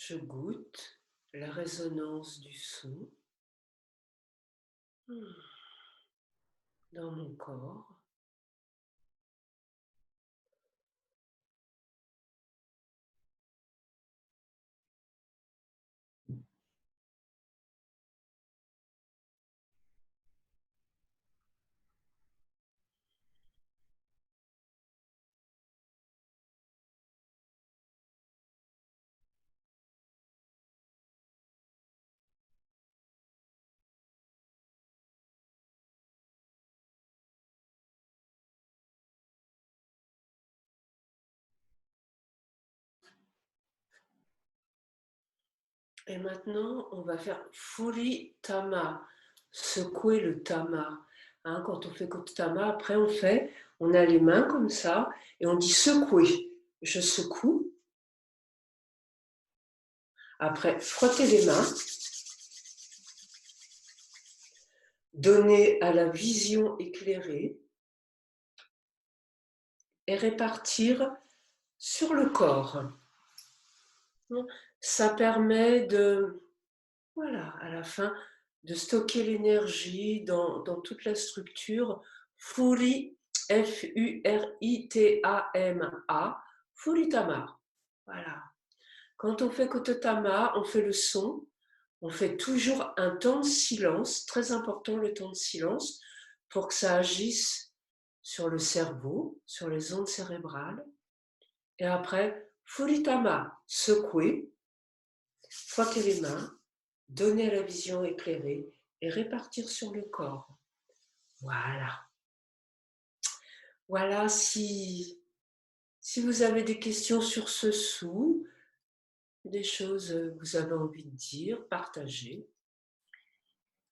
Je goûte la résonance du son dans mon corps. Et maintenant, on va faire Furi Tama, secouer le tama. Hein, quand on fait Kotama, après on a les mains comme ça et on dit secouer. Je secoue. Après, frotter les mains, donner à la vision éclairée et répartir sur le corps. Ça permet de, voilà, à la fin, de stocker l'énergie dans toute la structure. Furi, Furitama, Furitama. Voilà. Quand on fait Kototama, on fait le son, on fait toujours un temps de silence, très important le temps de silence, pour que ça agisse sur le cerveau, sur les ondes cérébrales. Et après, Furitama, secouer, frotter les mains, donner à la vision éclairée et répartir sur le corps. Voilà. Voilà, si vous avez des questions sur ce sou, des choses que vous avez envie de dire, partagez.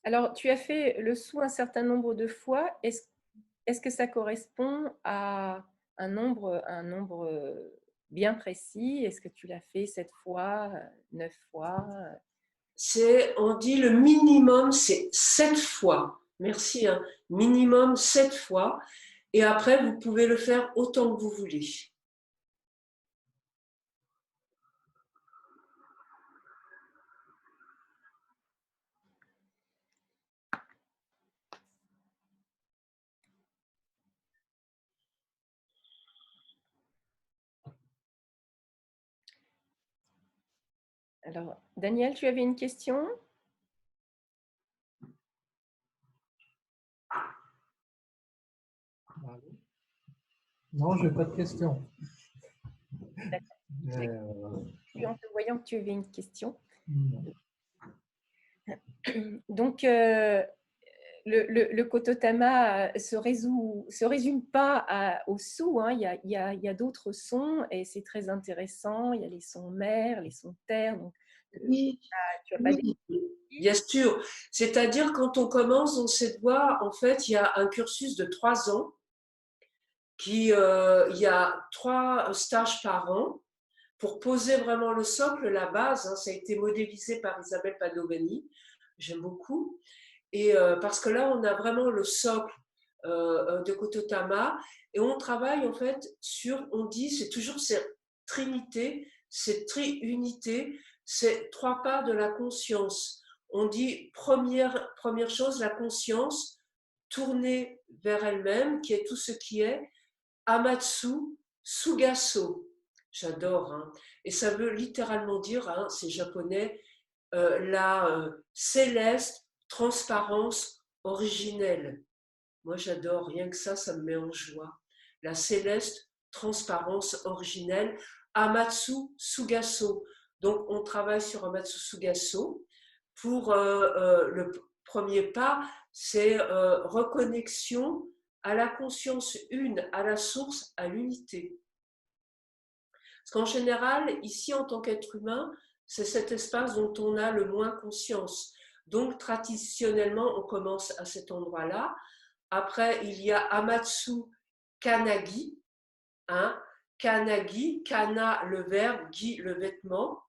Alors, tu as fait le sou un certain nombre de fois. Est-ce que ça correspond à un nombre bien précis? Est-ce que tu l'as fait 7 fois, 9 fois? On dit le minimum, c'est 7 fois. Merci, hein. Minimum 7 fois. Et après, vous pouvez le faire autant que vous voulez. Alors, Daniel, tu avais une question? Non, je n'ai pas de question. Puis en te voyant que tu avais une question. Donc, le Kototama se résume pas au sou, hein. Il y a d'autres sons et c'est très intéressant. Il y a les sons mers, les sons terre. Donc, Oui, tu as pas oui, bien sûr. C'est-à-dire, quand on commence dans cette voie, en fait, il y a un cursus de 3 ans. Il y a 3 stages par an pour poser vraiment le socle, la base. Hein. Ça a été modélisé par Isabelle Padovani. J'aime beaucoup. Et parce que là, on a vraiment le socle de Kototama et on travaille en fait sur, on dit, c'est toujours cette trinité, cette triunité, c'est 3 parts de la conscience. On dit première chose, la conscience tournée vers elle-même, qui est tout ce qui est Amatsu Sugaso. J'adore. Hein. Et ça veut littéralement dire, hein, c'est japonais, la céleste transparence originelle. Moi, j'adore, rien que ça me met en joie. La céleste transparence originelle, Amatsu Sugaso. Donc, on travaille sur Amatsu Sugaso. Pour le premier pas, c'est reconnexion à la conscience une, à la source, à l'unité. Parce qu'en général, ici, en tant qu'être humain, c'est cet espace dont on a le moins conscience. Donc, traditionnellement, on commence à cet endroit-là. Après, il y a Amatsu Kanagi. Hein, Kanagi, kana le verbe, gi le vêtement.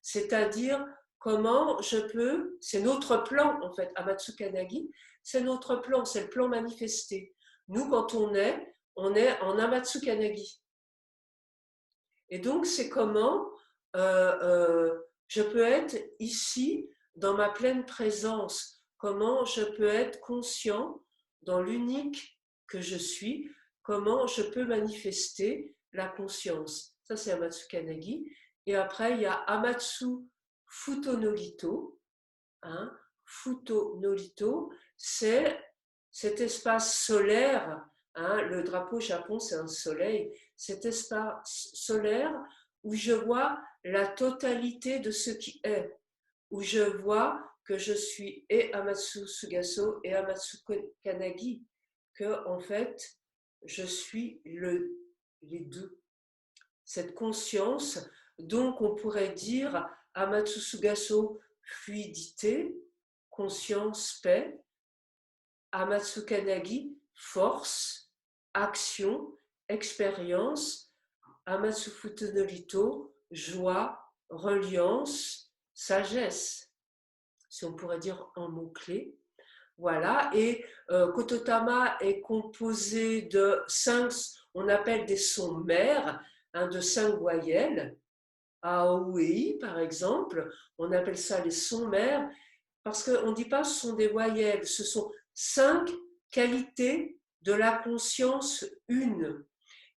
C'est-à-dire comment je peux, c'est notre plan en fait, Amatsu Kanagi, c'est notre plan, c'est le plan manifesté. Nous, quand on est en Amatsu Kanagi. Et donc, c'est comment je peux être ici dans ma pleine présence, comment je peux être conscient dans l'unique que je suis, comment je peux manifester la conscience. Ça, c'est Amatsu Kanagi. Et après, il y a Amatsu Futo no Lito. Hein. Futo no Lito, c'est cet espace solaire. Hein, le drapeau Japon, c'est un soleil. Cet espace solaire où je vois la totalité de ce qui est, où je vois que je suis et Amatsu Sugaso et Amatsu Kanagi, que en fait, je suis les deux. Cette conscience, donc on pourrait dire Amatsu Sugaso, fluidité, conscience, paix, Amatsu Kanagi, force, action, expérience, Amatsu Futo no Lito, joie, reliance, sagesse, si on pourrait dire en mots-clés. Voilà, et Kototama est composé de 5, on appelle des sons mères, hein, de 5 voyelles. Aoi, par exemple, on appelle ça les sons mères, parce qu'on ne dit pas ce sont des voyelles, ce sont 5 qualités de la conscience une,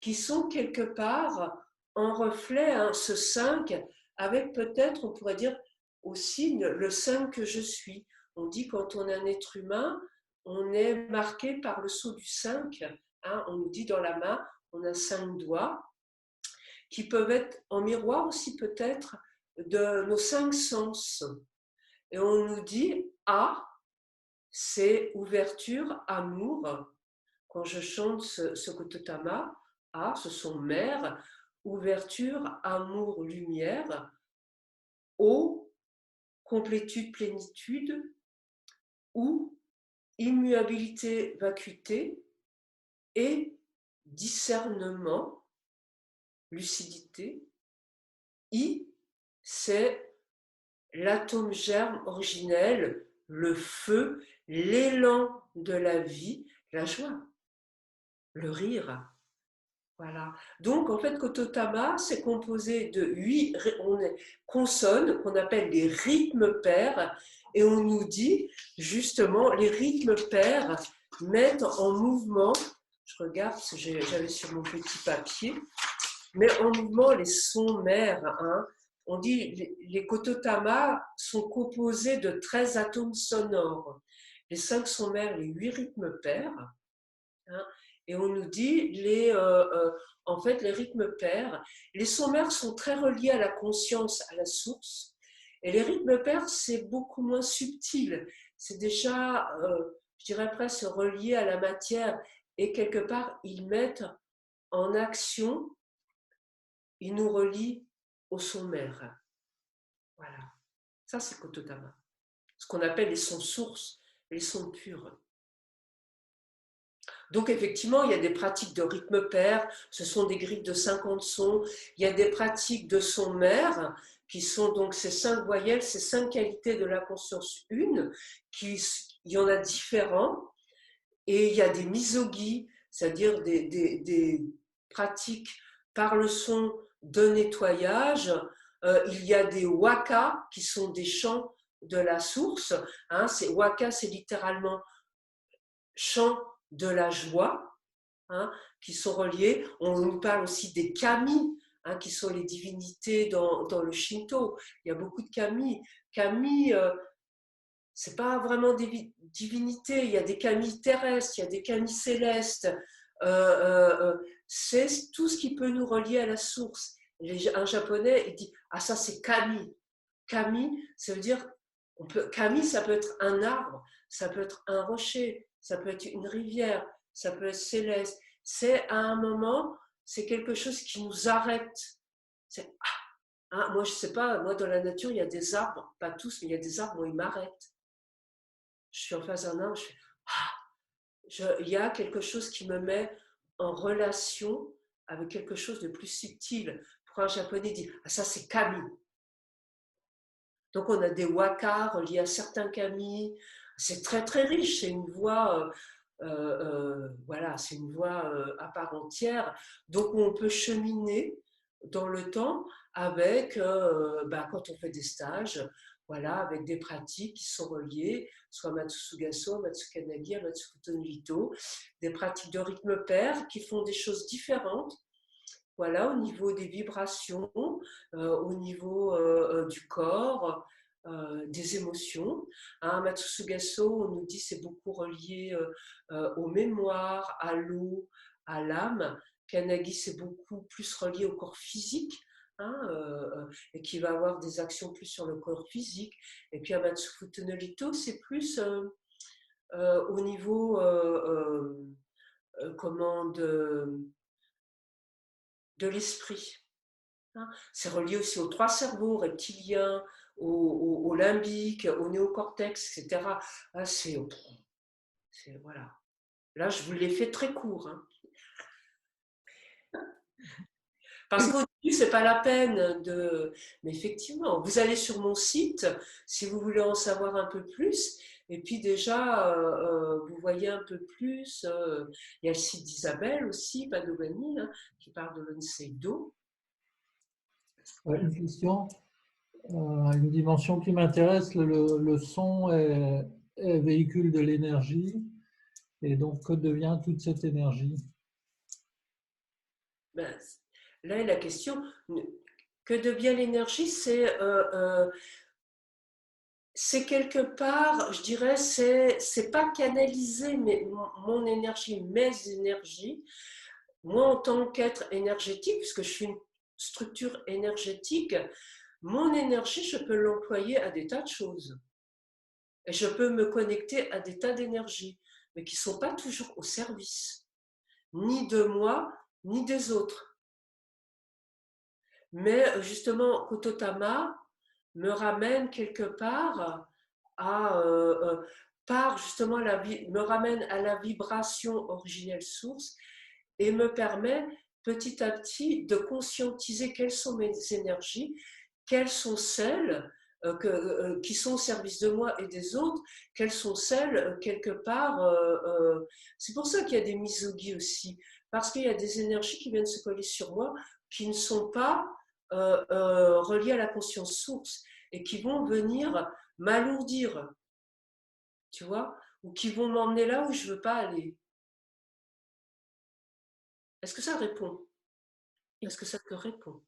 qui sont quelque part en reflet, hein, ce 5, avec peut-être, on pourrait dire aussi le 5 que je suis. On dit quand on est un être humain, on est marqué par le sceau du 5. Hein, on nous dit dans la main, on a 5 doigts, qui peuvent être en miroir aussi peut-être de nos 5 sens. Et on nous dit A, c'est ouverture, amour. Quand je chante ce Kototama, A, ce sont mère, ouverture, amour, lumière. O, complétude, plénitude. Ou, immuabilité, vacuité. Et discernement, lucidité. I, c'est l'atome germe originel, le feu, l'élan de la vie, la joie, le rire. Voilà. Donc, en fait, Kototama, c'est composé de 8 consonnes qu'on appelle des rythmes pairs. Et on nous dit, justement, les rythmes pairs mettent en mouvement, je regarde, parce que j'avais sur mon petit papier, mais en mouvement les sons mères, hein, on dit les Kototama sont composés de 13 atomes sonores, les 5 sons mères, les 8 rythmes pairs, hein, et on nous dit en fait les rythmes pairs, les sons mères sont très reliés à la conscience, à la source, et les rythmes pairs c'est beaucoup moins subtil, c'est déjà, je dirais presque relié à la matière, et quelque part ils mettent en action, ils nous relient au son mère. Voilà, ça c'est Kototama. Ce qu'on appelle les sons sources, les sons purs. Donc effectivement, il y a des pratiques de rythme pair, ce sont des griffes de 50 sons, il y a des pratiques de sons mères, qui sont donc ces 5 voyelles, ces 5 qualités de la conscience une, il y en a différents, et il y a des misogi, c'est-à-dire des pratiques par le son de nettoyage, il y a des waka, qui sont des chants de la source, hein, waka c'est littéralement chants de la joie, hein, qui sont reliés. On nous parle aussi des kami, hein, qui sont les divinités dans le Shinto. Il y a beaucoup de kami. Kami, c'est pas vraiment des divinités. Il y a des kami terrestres, il y a des kami célestes. C'est tout ce qui peut nous relier à la source. Un japonais, il dit ah ça c'est kami. Kami, ça veut dire kami, ça peut être un arbre, ça peut être un rocher, ça peut être une rivière, ça peut être céleste. C'est à un moment, c'est quelque chose qui nous arrête. Moi, je sais pas, moi dans la nature, il y a des arbres, pas tous, mais il y a des arbres où ils m'arrêtent. Je suis en face d'un arbre, il y a quelque chose qui me met en relation avec quelque chose de plus subtil. Pour un japonais, il dit ah ça c'est kami. Donc on a des waka reliés à certains kami. C'est très très riche, c'est une voix, voilà, c'est une voix à part entière. Donc on peut cheminer dans le temps avec, quand on fait des stages, voilà, avec des pratiques qui sont reliées, soit à Matsusugaso, Matsukanagi, Matsukuto no Hito, des pratiques de rythme pair qui font des choses différentes. Voilà, au niveau des vibrations, au niveau du corps, des émotions. Hein, Matsusugaso, on nous dit c'est beaucoup relié aux mémoires, à l'eau, à l'âme. Kanagi, c'est beaucoup plus relié au corps physique. Hein, et qui va avoir des actions plus sur le corps physique. Et puis à Matsukuto no Hito, c'est plus au niveau comment de l'esprit. C'est relié aussi aux 3 cerveaux, reptiliens, au limbique, au néocortex, etc. Voilà. Là, je vous l'ai fait très court. Hein. Parce qu'au début, ce n'est pas la peine de... Mais effectivement, vous allez sur mon site si vous voulez en savoir un peu plus. Et puis déjà, vous voyez un peu plus. Il y a le site d'Isabelle aussi, Padovani, hein, qui parle de l'Onseido. Une question, une dimension qui m'intéresse, le son est véhicule de l'énergie. Et donc, que devient toute cette énergie? Ben, là, la question, que devient l'énergie, c'est quelque part, je dirais, c'est pas canaliser mon énergie, mes énergies. Moi, en tant qu'être énergétique, puisque je suis une structure énergétique, mon énergie, je peux l'employer à des tas de choses. Et je peux me connecter à des tas d'énergies, mais qui ne sont pas toujours au service, ni de moi, ni des autres. Mais justement, Kototama me ramène quelque part justement me ramène à la vibration originelle source et me permet petit à petit de conscientiser quelles sont mes énergies, quelles sont celles qui sont au service de moi et des autres, quelles sont celles quelque part. C'est pour ça qu'il y a des misogi aussi, parce qu'il y a des énergies qui viennent se coller sur moi qui ne sont pas reliées à la conscience source et qui vont venir m'alourdir, tu vois, ou qui vont m'emmener là où je ne veux pas aller. Est-ce que ça répond? Est-ce que ça te répond?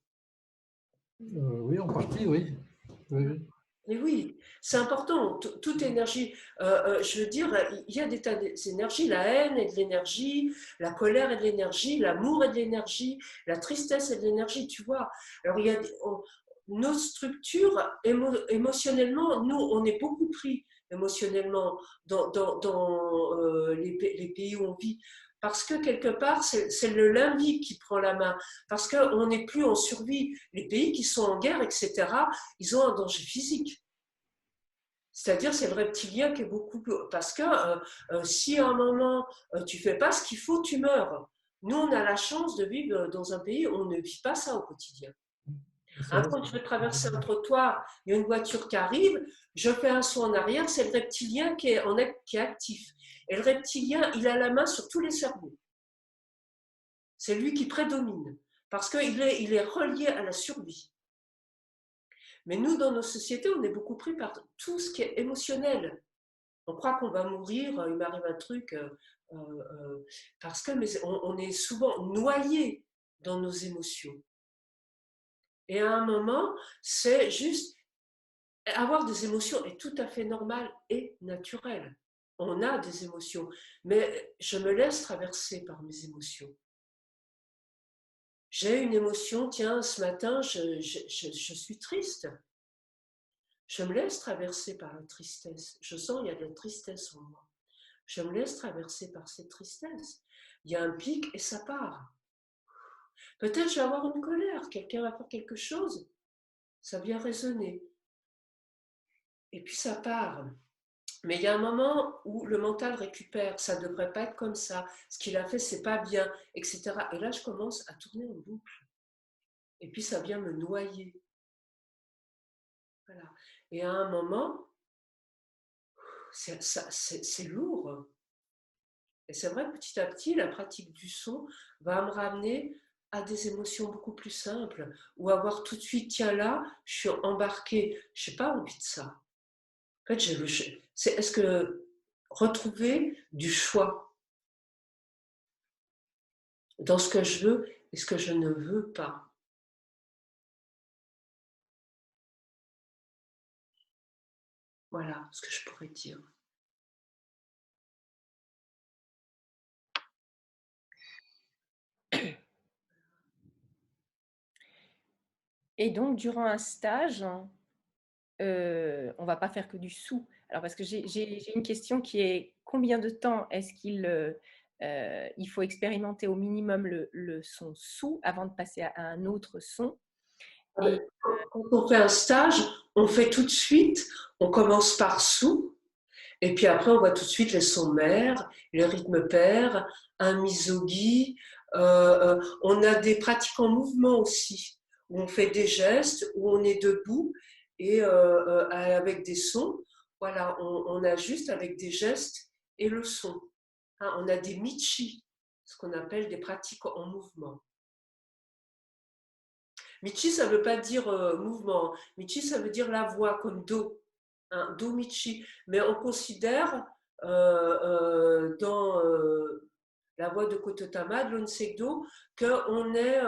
Oui, en partie, oui. Oui. Mais oui, c'est important. Toute énergie, je veux dire, il y a des tas d'énergies. La haine est de l'énergie, la colère est de l'énergie, l'amour est de l'énergie, la tristesse est de l'énergie, tu vois. Alors, il y a nos structures émotionnellement, nous, on est beaucoup pris émotionnellement dans les pays où on vit. Parce que quelque part, c'est le limbique qui prend la main. Parce qu'on n'est plus en survie. Les pays qui sont en guerre, etc., ils ont un danger physique. C'est-à-dire, c'est le reptilien qui est beaucoup plus... Parce que si à un moment, tu fais pas ce qu'il faut, tu meurs. Nous, on a la chance de vivre dans un pays où on ne vit pas ça au quotidien. Quand je veux traverser un trottoir, il y a une voiture qui arrive, je fais un saut en arrière, c'est le reptilien qui est actif. Et le reptilien, il a la main sur tous les cerveaux. C'est lui qui prédomine, parce qu'il il est relié à la survie. Mais nous, dans nos sociétés, on est beaucoup pris par tout ce qui est émotionnel. On croit qu'on va mourir, il m'arrive un truc, parce que mais on est souvent noyé dans nos émotions. Et à un moment, c'est juste avoir des émotions est tout à fait normal et naturel. On a des émotions, mais je me laisse traverser par mes émotions. J'ai une émotion, tiens, ce matin, je suis triste. Je me laisse traverser par la tristesse. Je sens qu'il y a de la tristesse en moi. Je me laisse traverser par cette tristesse. Il y a un pic et ça part. Peut-être je vais avoir une colère, quelqu'un va faire quelque chose, ça vient résonner. Et puis ça part. Mais il y a un moment où le mental récupère, ça ne devrait pas être comme ça, ce qu'il a fait, c'est pas bien, etc. Et là, je commence à tourner en boucle. Et puis ça vient me noyer. Voilà. Et à un moment, c'est lourd. Et c'est vrai que petit à petit, la pratique du son va me ramener à des émotions beaucoup plus simples, ou avoir tout de suite, tiens là, je suis embarquée, je n'ai pas envie de ça. En fait, est-ce que retrouver du choix dans ce que je veux et ce que je ne veux pas. Voilà ce que je pourrais dire. Et donc, durant un stage, on ne va pas faire que du sou. Alors, parce que j'ai une question qui est combien de temps est-ce il faut expérimenter au minimum le son sou avant de passer à un autre son? Et Quand on fait un stage, on fait tout de suite, on commence par sous, et puis après on voit tout de suite les sons mères, les rythmes pairs, un misogi. On a des pratiques en mouvement aussi, où on fait des gestes, où on est debout et avec des sons. Voilà, on ajuste avec des gestes et le son. Hein, on a des michi, ce qu'on appelle des pratiques en mouvement. Michi, ça ne veut pas dire mouvement. Michi, ça veut dire la voix, comme do. Hein, do michi. Mais on considère dans la voix de Kototama, de l'Onsekdo, qu'on est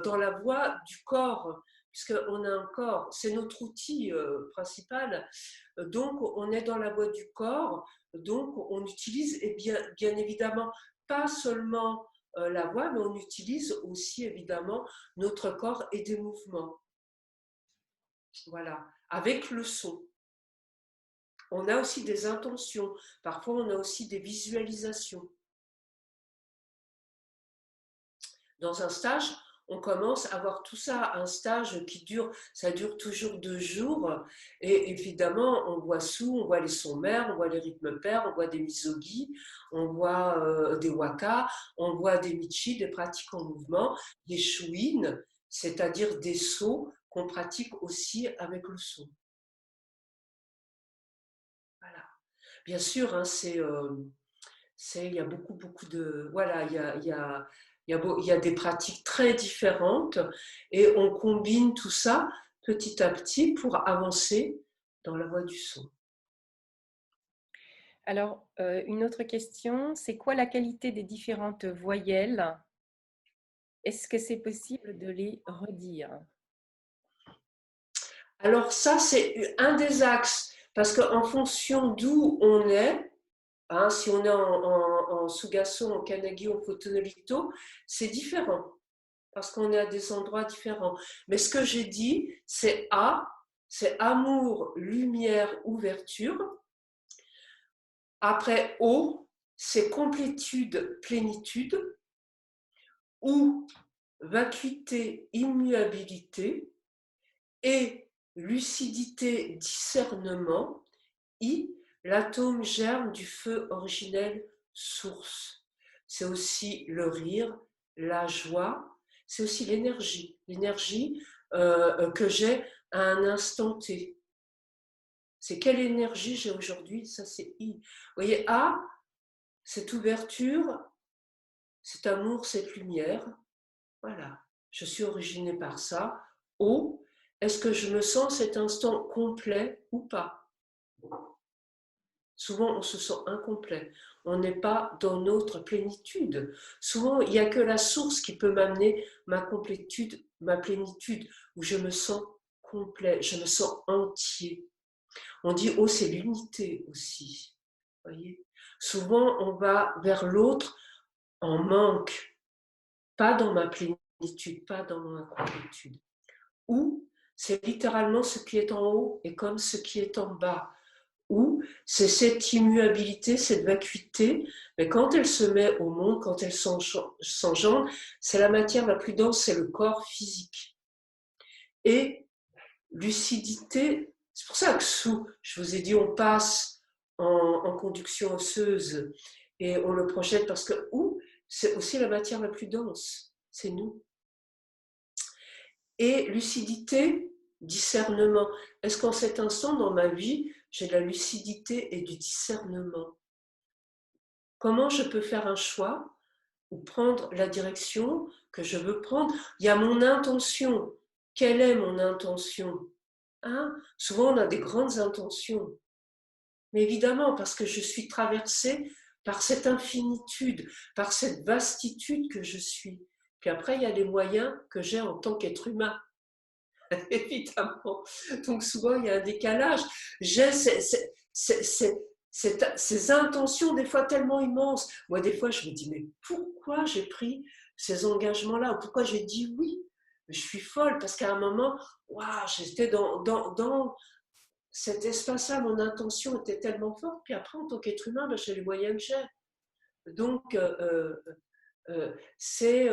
dans la voix du corps, puisqu'on a un corps. C'est notre outil principal. Donc, on est dans la voix du corps. Donc, on utilise, et bien évidemment, pas seulement la voix, mais on utilise aussi évidemment notre corps et des mouvements. Voilà, avec le son. On a aussi des intentions, parfois on a aussi des visualisations. Dans un stage, on commence à avoir tout ça, un stage ça dure toujours 2 jours, et évidemment, on voit on voit les sons mères, on voit les rythmes pairs, on voit des misogi, on voit des waka, on voit des michi, des pratiques en mouvement, des shuin, c'est-à-dire des sauts qu'on pratique aussi avec le son. Voilà. Bien sûr, hein, il y a beaucoup de... Voilà, il y a des pratiques très différentes et on combine tout ça petit à petit pour avancer dans la voie du son. alors, une autre question, c'est quoi la qualité des différentes voyelles? Est-ce que c'est possible de les redire? Alors ça, c'est un des axes, parce qu'en fonction d'où on est, hein, si on est en Sugasso, en Kanagi, en Photonolito, c'est différent, parce qu'on est à des endroits différents. Mais ce que j'ai dit, c'est A, c'est amour, lumière, ouverture. Après O, c'est complétude, plénitude. Ou, vacuité, immuabilité. Et lucidité, discernement. I, l'atome germe du feu originel source. C'est aussi le rire, la joie, c'est aussi l'énergie que j'ai à un instant T. C'est quelle énergie j'ai aujourd'hui, ça c'est I. Vous voyez, A, cette ouverture, cet amour, cette lumière, voilà, je suis originée par ça. O, est-ce que je me sens cet instant complet ou pas? Souvent, on se sent incomplet. On n'est pas dans notre plénitude. Souvent, il n'y a que la source qui peut m'amener ma complétude, ma plénitude, où je me sens complet, je me sens entier. On dit, oh, c'est l'unité aussi. Voyez, souvent, on va vers l'autre en manque, pas dans ma plénitude, pas dans ma complétude. Ou c'est littéralement ce qui est en haut et comme ce qui est en bas. Ou c'est cette immuabilité, cette vacuité, mais quand elle se met au monde, quand elle s'engendre, c'est la matière la plus dense, c'est le corps physique. Et lucidité, c'est pour ça que je vous ai dit, on passe en conduction osseuse et on le projette parce que ou c'est aussi la matière la plus dense, c'est nous. Et lucidité, discernement. Est-ce qu'en cet instant dans ma vie, j'ai de la lucidité et du discernement? Comment je peux faire un choix ou prendre la direction que je veux prendre? Il y a mon intention. Quelle est mon intention? Hein? Souvent, on a des grandes intentions. Mais évidemment, parce que je suis traversée par cette infinitude, par cette vastitude que je suis. Puis après, il y a les moyens que j'ai en tant qu'être humain. Évidemment. Donc souvent, il y a un décalage. J'ai ces intentions, des fois tellement immenses. Moi, des fois, je me dis, mais pourquoi j'ai pris ces engagements-là? Pourquoi j'ai dit oui? Je suis folle parce qu'à un moment, waouh, j'étais dans cet espace-là, mon intention était tellement forte. Puis après, en tant qu'être humain, ben, j'ai les moyens que j'ai. Donc, c'est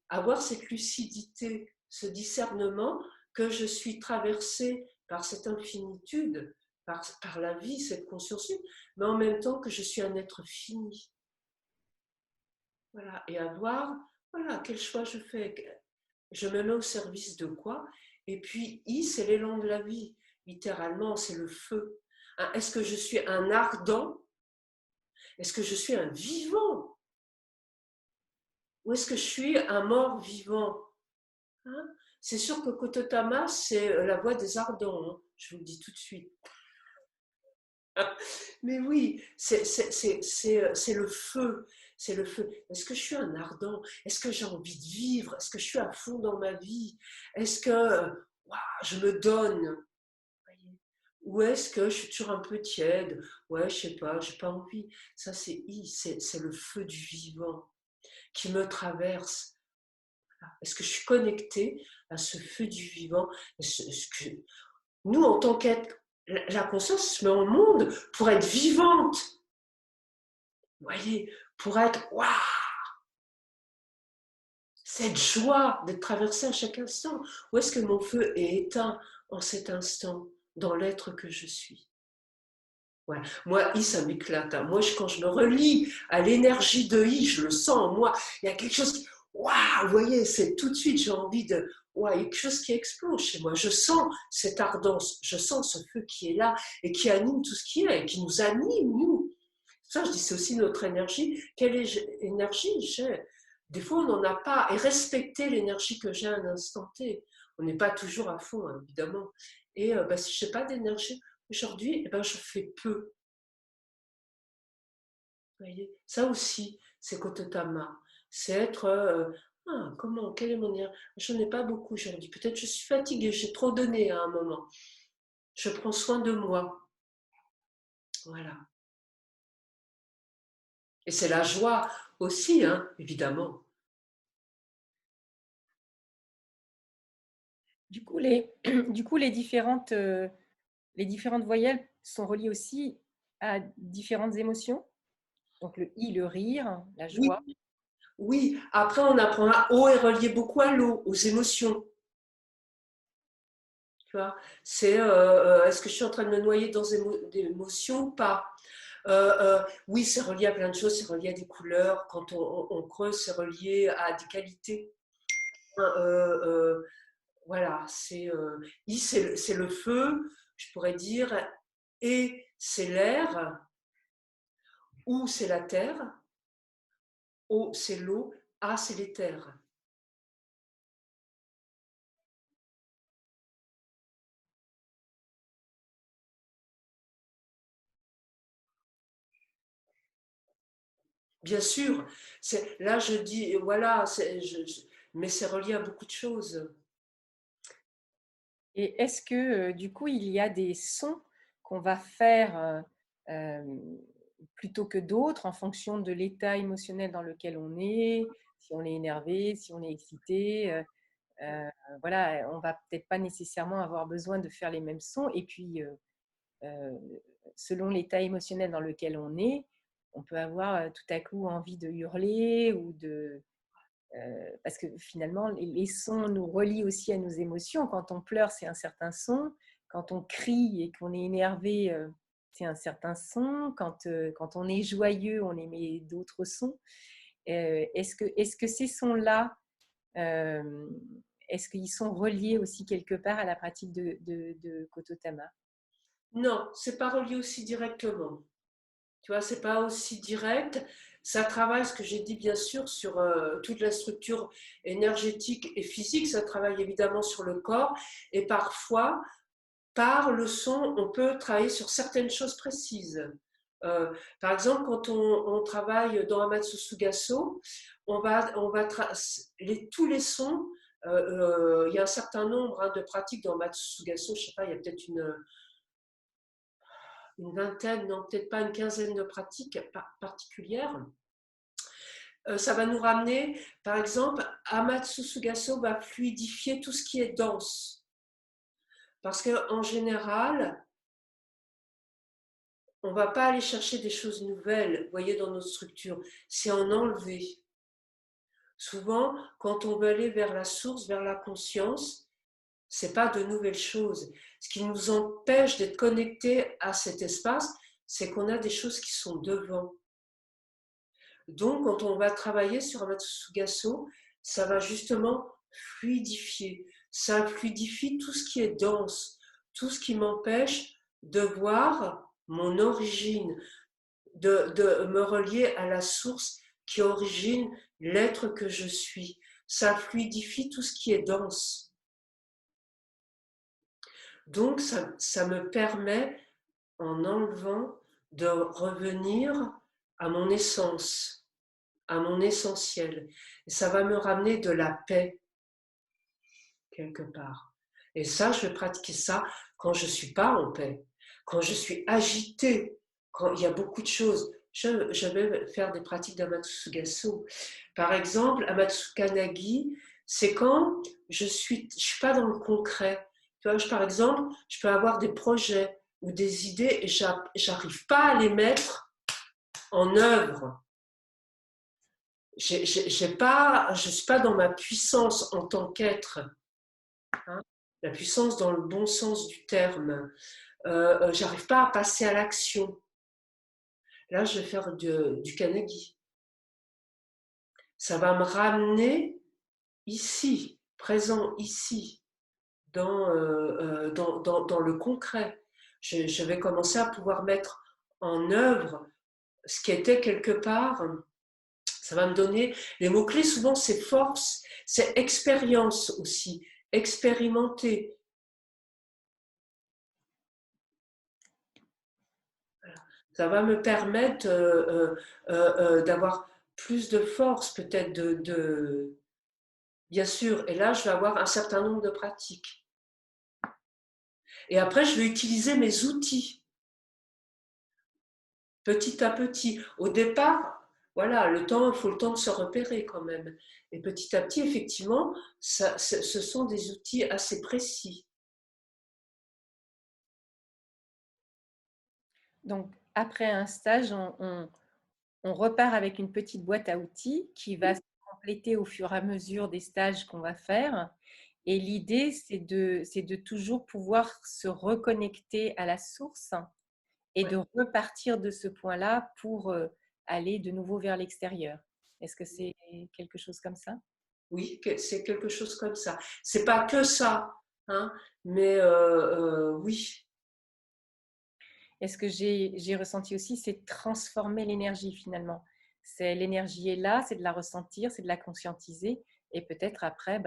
avoir cette lucidité, ce discernement que je suis traversée par cette infinitude, par la vie, cette conscience, mais en même temps que je suis un être fini. Voilà, et avoir, voilà, quel choix je fais, je me mets au service de quoi? Et puis, I, c'est l'élan de la vie, littéralement, c'est le feu. Est-ce que je suis un ardent? Est-ce que je suis un vivant? Ou est-ce que je suis un mort vivant? Hein? C'est sûr que Kototama, c'est la voix des ardents, hein, je vous le dis tout de suite. Mais oui, c'est le feu, c'est le feu. Est-ce que je suis un ardent? Est-ce que j'ai envie de vivre? Est-ce que je suis à fond dans ma vie? Est-ce que je me donne? Ou est-ce que je suis toujours un peu tiède? Ouais, je sais pas, j'ai pas envie. Ça, c'est le feu du vivant qui me traverse. Est-ce que je suis connectée à ce feu du vivant? Nous, en tant qu'être, la conscience se met au monde pour être vivante. Vous voyez, pour être, waouh, cette joie d'être traversée à chaque instant. Où est-ce que mon feu est éteint en cet instant, dans l'être que je suis? Ouais. Moi, I, ça m'éclate. Moi, quand je me relie à l'énergie de I, je le sens en moi. Il y a quelque chose qui, waouh, vous voyez, c'est tout de suite, j'ai envie de, waouh, il y a quelque chose qui explose chez moi. Je sens cette ardence, je sens ce feu qui est là et qui anime tout ce qui est et qui nous anime, nous. Ça, je dis, c'est aussi notre énergie. Quelle énergie j'ai? Des fois, on n'en a pas. Et respecter l'énergie que j'ai à un instant T. On n'est pas toujours à fond, hein, évidemment. Et si je n'ai pas d'énergie, aujourd'hui, je fais peu. Vous voyez, ça aussi, c'est Kototama. C'est être Ah, comment? Quel est mon énergie? Je n'en ai pas beaucoup aujourd'hui. Peut-être je suis fatiguée, j'ai trop donné à un moment. Je prends soin de moi. Voilà. Et c'est la joie aussi, hein, évidemment. Du coup, du coup, les différentes voyelles sont reliées aussi à différentes émotions. Donc le i, le rire, la Oui, joie. oui. Après, on apprend à O est relié beaucoup à l'eau, aux émotions. Tu vois, c'est est-ce que je suis en train de me noyer dans des émotions ou pas? Oui, c'est relié à plein de choses, c'est relié à des couleurs. Quand on creuse, c'est relié à des qualités. Voilà, I, c'est le feu, je pourrais dire, et c'est l'air, ou c'est la terre, O, c'est l'eau, A, c'est l'éther. Bien sûr, là je dis, voilà, mais c'est relié à beaucoup de choses. Et est-ce que du coup, il y a des sons qu'on va faire plutôt que d'autres en fonction de l'état émotionnel dans lequel on est, si on est énervé, si on est excité voilà, on va peut-être pas nécessairement avoir besoin de faire les mêmes sons. Et puis, euh, selon l'état émotionnel dans lequel on est, on peut avoir tout à coup envie de hurler ou parce que finalement, les sons nous relient aussi à nos émotions. Quand on pleure, c'est un certain son. Quand on crie et qu'on est énervé, c'est un certain son. Quand on est joyeux, on émet d'autres sons. Est-ce que ces sons-là, euh, est-ce qu'ils sont reliés aussi quelque part à la pratique de Kototama? Non, c'est pas relié aussi directement. Tu vois, c'est pas aussi direct. Ça travaille, ce que j'ai dit bien sûr, sur toute la structure énergétique et physique. Ça travaille évidemment sur le corps. Et parfois, par le son, on peut travailler sur certaines choses précises. Par exemple, quand on travaille dans Amatsu Sugaso, tous les sons, il y a un certain nombre de pratiques dans Amatsu Sugaso, je ne sais pas, il y a peut-être une vingtaine, non, peut-être pas une quinzaine de pratiques particulières. Ça va nous ramener, par exemple, Amatsu Sugaso va fluidifier tout ce qui est dense. Parce qu'en général, on ne va pas aller chercher des choses nouvelles, vous voyez, dans notre structure. C'est en enlever. Souvent, quand on veut aller vers la source, vers la conscience, ce n'est pas de nouvelles choses. Ce qui nous empêche d'être connectés à cet espace, c'est qu'on a des choses qui sont devant. Donc, quand on va travailler sur Amatsugaso, ça va justement fluidifier. Ça fluidifie tout ce qui est dense, tout ce qui m'empêche de voir mon origine, de me relier à la source qui origine l'être que je suis. Ça fluidifie tout ce qui est dense. Donc, ça me permet, en enlevant, de revenir à mon essence, à mon essentiel. Et ça va me ramener de la paix, quelque part. Et ça, je vais pratiquer ça quand je ne suis pas en paix, quand je suis agitée, quand il y a beaucoup de choses. Je vais faire des pratiques d'Amatsugaso. Par exemple, Amatsukanagi, c'est quand je suis pas dans le concret. Tu vois, par exemple, je peux avoir des projets ou des idées et j'arrive pas à les mettre en œuvre. Je ne suis pas dans ma puissance en tant qu'être, hein, la puissance dans le bon sens du terme. J'arrive pas à passer à l'action. Là, je vais faire du Kanagi. Ça va me ramener ici, présent ici, dans le concret. Je vais commencer à pouvoir mettre en œuvre ce qui était quelque part. Ça va me donner les mots-clés, souvent c'est force, c'est expérience aussi, expérimenter. Ça va me permettre d'avoir plus de force, peut-être bien sûr. Et là, je vais avoir un certain nombre de pratiques. Et après, je vais utiliser mes outils, petit à petit. Au départ, voilà, il faut le temps de se repérer quand même. Et petit à petit, effectivement, ce sont des outils assez précis. Donc, après un stage, on repart avec une petite boîte à outils qui va se compléter au fur et à mesure des stages qu'on va faire. Et l'idée, c'est de toujours pouvoir se reconnecter à la source et de repartir de ce point-là pour aller de nouveau vers l'extérieur. Est-ce que c'est quelque chose comme ça? Oui, c'est quelque chose comme ça. C'est pas que ça, hein, mais oui. Et ce que j'ai ressenti aussi, c'est transformer l'énergie finalement. L'énergie est là, c'est de la ressentir, c'est de la conscientiser. Et peut-être après,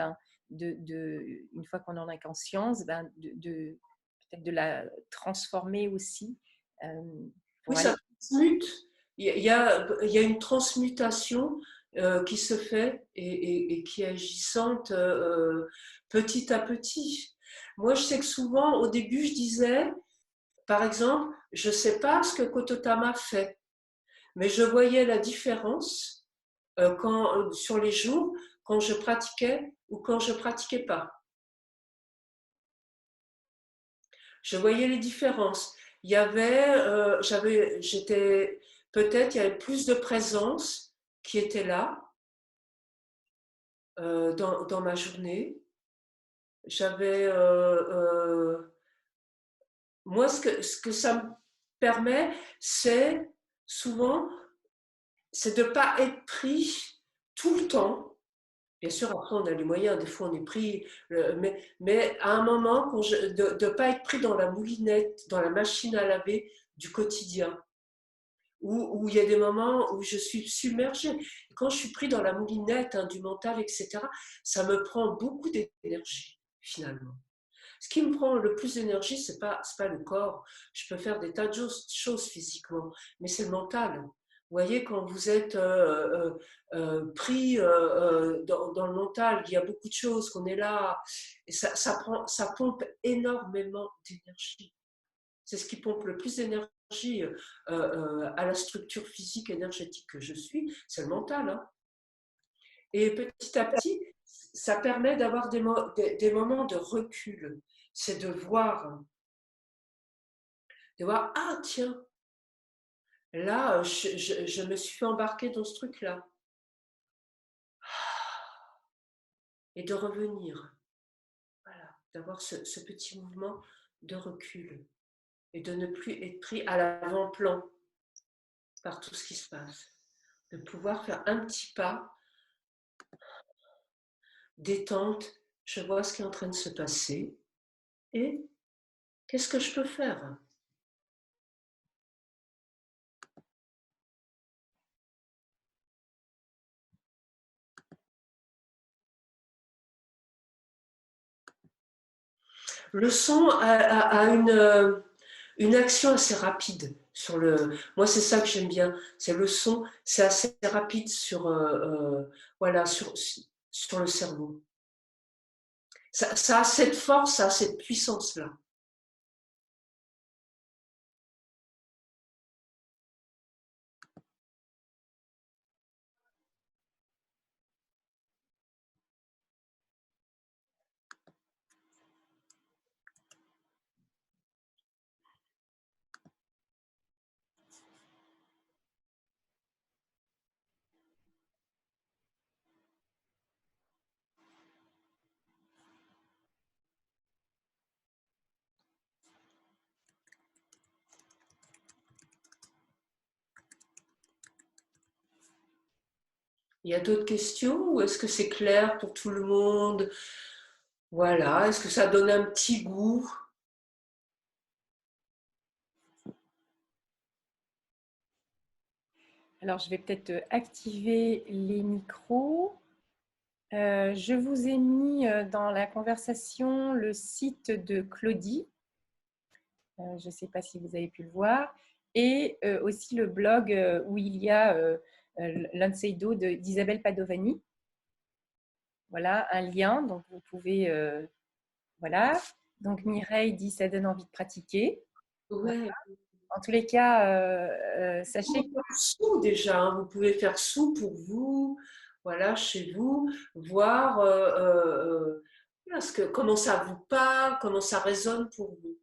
une fois qu'on en a conscience, peut-être de la transformer aussi. Oui, Pour aller... ça transmute. Il y a une transmutation qui se fait et qui est agissante petit à petit. Moi, je sais que souvent, au début, je disais, par exemple, je ne sais pas ce que Kototama fait, mais je voyais la différence sur les jours quand je pratiquais ou quand je pratiquais pas. Je voyais les différences. Il y avait, peut-être, il y avait plus de présence qui était là dans ma journée. J'avais, moi, ce que ça me permet, c'est souvent, c'est de ne pas être pris tout le temps. Bien sûr, après, on a les moyens, des fois, on est pris, mais à un moment, de ne pas être pris dans la moulinette, dans la machine à laver du quotidien. Où il y a des moments où je suis submergée. Quand je suis pris dans la moulinette du mental, etc., ça me prend beaucoup d'énergie, finalement. Ce qui me prend le plus d'énergie, c'est pas le corps. Je peux faire des tas de choses physiquement, mais c'est le mental. Vous voyez, quand vous êtes pris dans le mental, il y a beaucoup de choses, qu'on est là, et ça pompe énormément d'énergie. C'est ce qui pompe le plus d'énergie à la structure physique énergétique que je suis, c'est le mental. Hein. Et petit à petit, ça permet d'avoir des moments de recul. C'est de voir, ah tiens, là, je me suis fait embarquer dans ce truc-là. Et de revenir. Voilà, d'avoir ce petit mouvement de recul. Et de ne plus être pris à l'avant-plan par tout ce qui se passe. De pouvoir faire un petit pas, détente, je vois ce qui est en train de se passer et qu'est-ce que je peux faire? Le son a une action assez rapide sur le. Moi, c'est ça que j'aime bien. C'est le son, c'est assez rapide voilà, sur le cerveau. Ça a cette force, ça a cette puissance-là. Il y a d'autres questions ou est-ce que c'est clair pour tout le monde? Voilà, est-ce que ça donne un petit goût? Alors, je vais peut-être activer les micros. Je vous ai mis dans la conversation le site de Claudie. Je ne sais pas si vous avez pu le voir. Et aussi le blog où il y a l'Anseido d'Isabelle Padovani. voilà, un lien. Donc, vous pouvez, voilà. Donc, Mireille dit, ça donne envie de pratiquer. Ouais. En tous les cas, Vous sachez pouvez faire sous déjà, hein. Vous pouvez faire sous pour vous, voilà, chez vous, voir voilà, comment ça vous parle, comment ça résonne pour vous.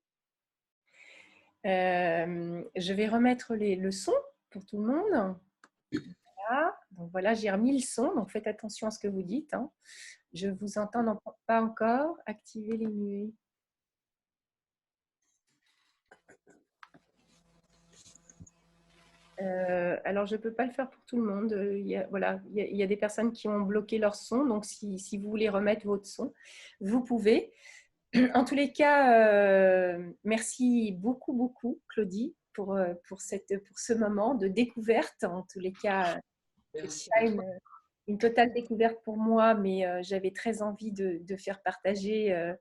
je vais remettre le son pour tout le monde. Voilà. Donc voilà, j'ai remis le son, donc faites attention à ce que vous dites, hein. Je vous entends pas encore. Activez les nuées. Alors, je ne peux pas le faire pour tout le monde. Voilà, il y a des personnes qui ont bloqué leur son, donc si vous voulez remettre votre son, vous pouvez. En tous les cas, merci beaucoup, beaucoup, Claudie, pour ce moment de découverte. En tous les cas, c'est Merci pas à toi. une totale découverte pour moi, mais j'avais très envie de faire partager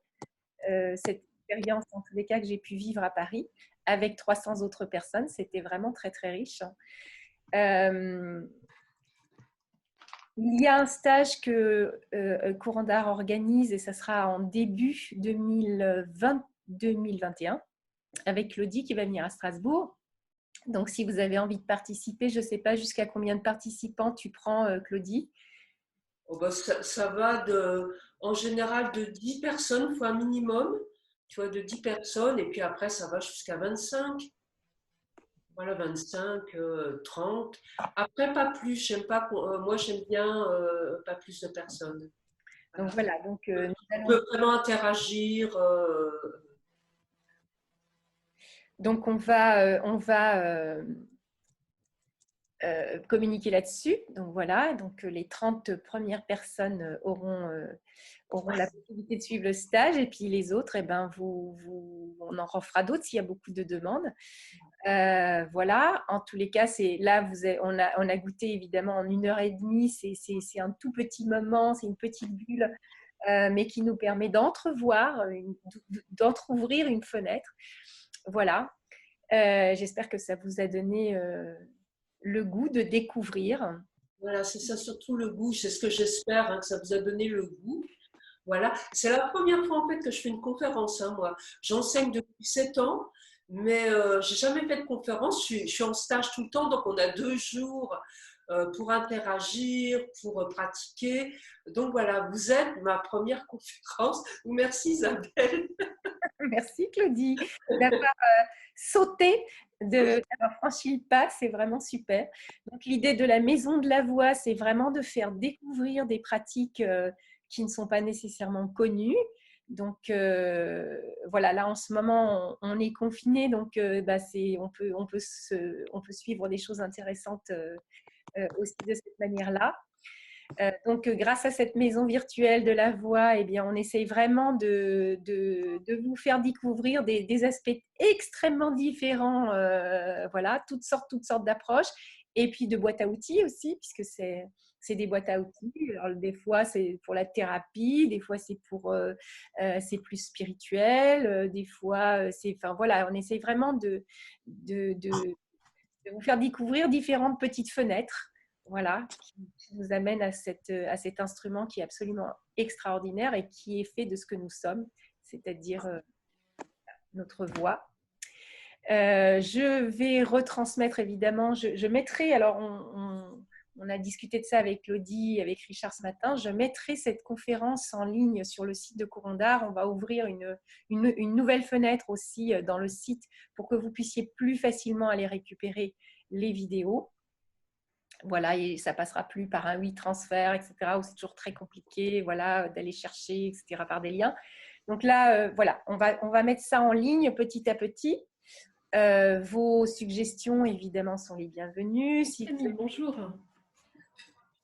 cette expérience, en tous les cas, que j'ai pu vivre à Paris avec 300 autres personnes. C'était vraiment très, très riche. Il y a un stage que Courant d'Art organise et ça sera en début 2021 avec Claudie qui va venir à Strasbourg. Donc, si vous avez envie de participer, je ne sais pas jusqu'à combien de participants tu prends, Claudie. Oh bah, ça va en général de 10 personnes, fois un minimum, tu vois, de 10 personnes, et puis après ça va jusqu'à 25. Voilà, 25, 30. Après, pas plus. J'aime pas, moi, j'aime bien pas plus de personnes. Donc, Voilà. voilà. Donc, On peut vraiment interagir. on va communiquer là-dessus. Donc voilà, donc les 30 premières personnes auront la possibilité de suivre le stage et puis les autres, eh ben, on en refera d'autres s'il y a beaucoup de demandes. Voilà, en tous les cas, on a goûté évidemment en 1 heure et demie, c'est un tout petit moment, c'est une petite bulle, mais qui nous permet d'entrouvrir une fenêtre. Voilà, j'espère que ça vous a donné le goût de découvrir. Voilà, c'est ça, surtout le goût. C'est ce que j'espère, hein, que ça vous a donné le goût. Voilà. C'est la première fois en fait que je fais une conférence, hein, moi. J'enseigne depuis 7 ans, mais j'ai jamais fait de conférence. Je suis en stage tout le temps, donc on a 2 jours pour interagir, pour pratiquer. Donc voilà, vous êtes ma première conférence. Merci Isabelle. Merci Claudie d'avoir sauté, d'avoir franchi le pas, c'est vraiment super. Donc l'idée de la maison de la voix, c'est vraiment de faire découvrir des pratiques qui ne sont pas nécessairement connues. Donc voilà, là en ce moment on est confiné, donc on peut suivre des choses intéressantes aussi de cette manière-là. Donc, grâce à cette maison virtuelle de la voix, eh bien, on essaye vraiment de vous faire découvrir des aspects extrêmement différents, voilà, toutes sortes d'approches, et puis de boîtes à outils aussi, puisque c'est des boîtes à outils. Alors, des fois, c'est pour la thérapie, des fois, c'est plus spirituel, des fois, enfin voilà, on essaye vraiment de vous faire découvrir différentes petites fenêtres, voilà, qui nous amènent à cet instrument qui est absolument extraordinaire et qui est fait de ce que nous sommes, c'est-à-dire notre voix. Je vais retransmettre évidemment, je mettrai, alors on a discuté de ça avec Claudie, avec Richard ce matin, je mettrai cette conférence en ligne sur le site de Courant d'Art. On va ouvrir une nouvelle fenêtre aussi dans le site pour que vous puissiez plus facilement aller récupérer les vidéos. Voilà, et ça passera plus par un transfert, etc., où c'est toujours très compliqué, voilà, d'aller chercher, etc., par des liens. Donc là, voilà, on va mettre ça en ligne petit à petit. Vos suggestions, évidemment, sont les bienvenues. Bonjour.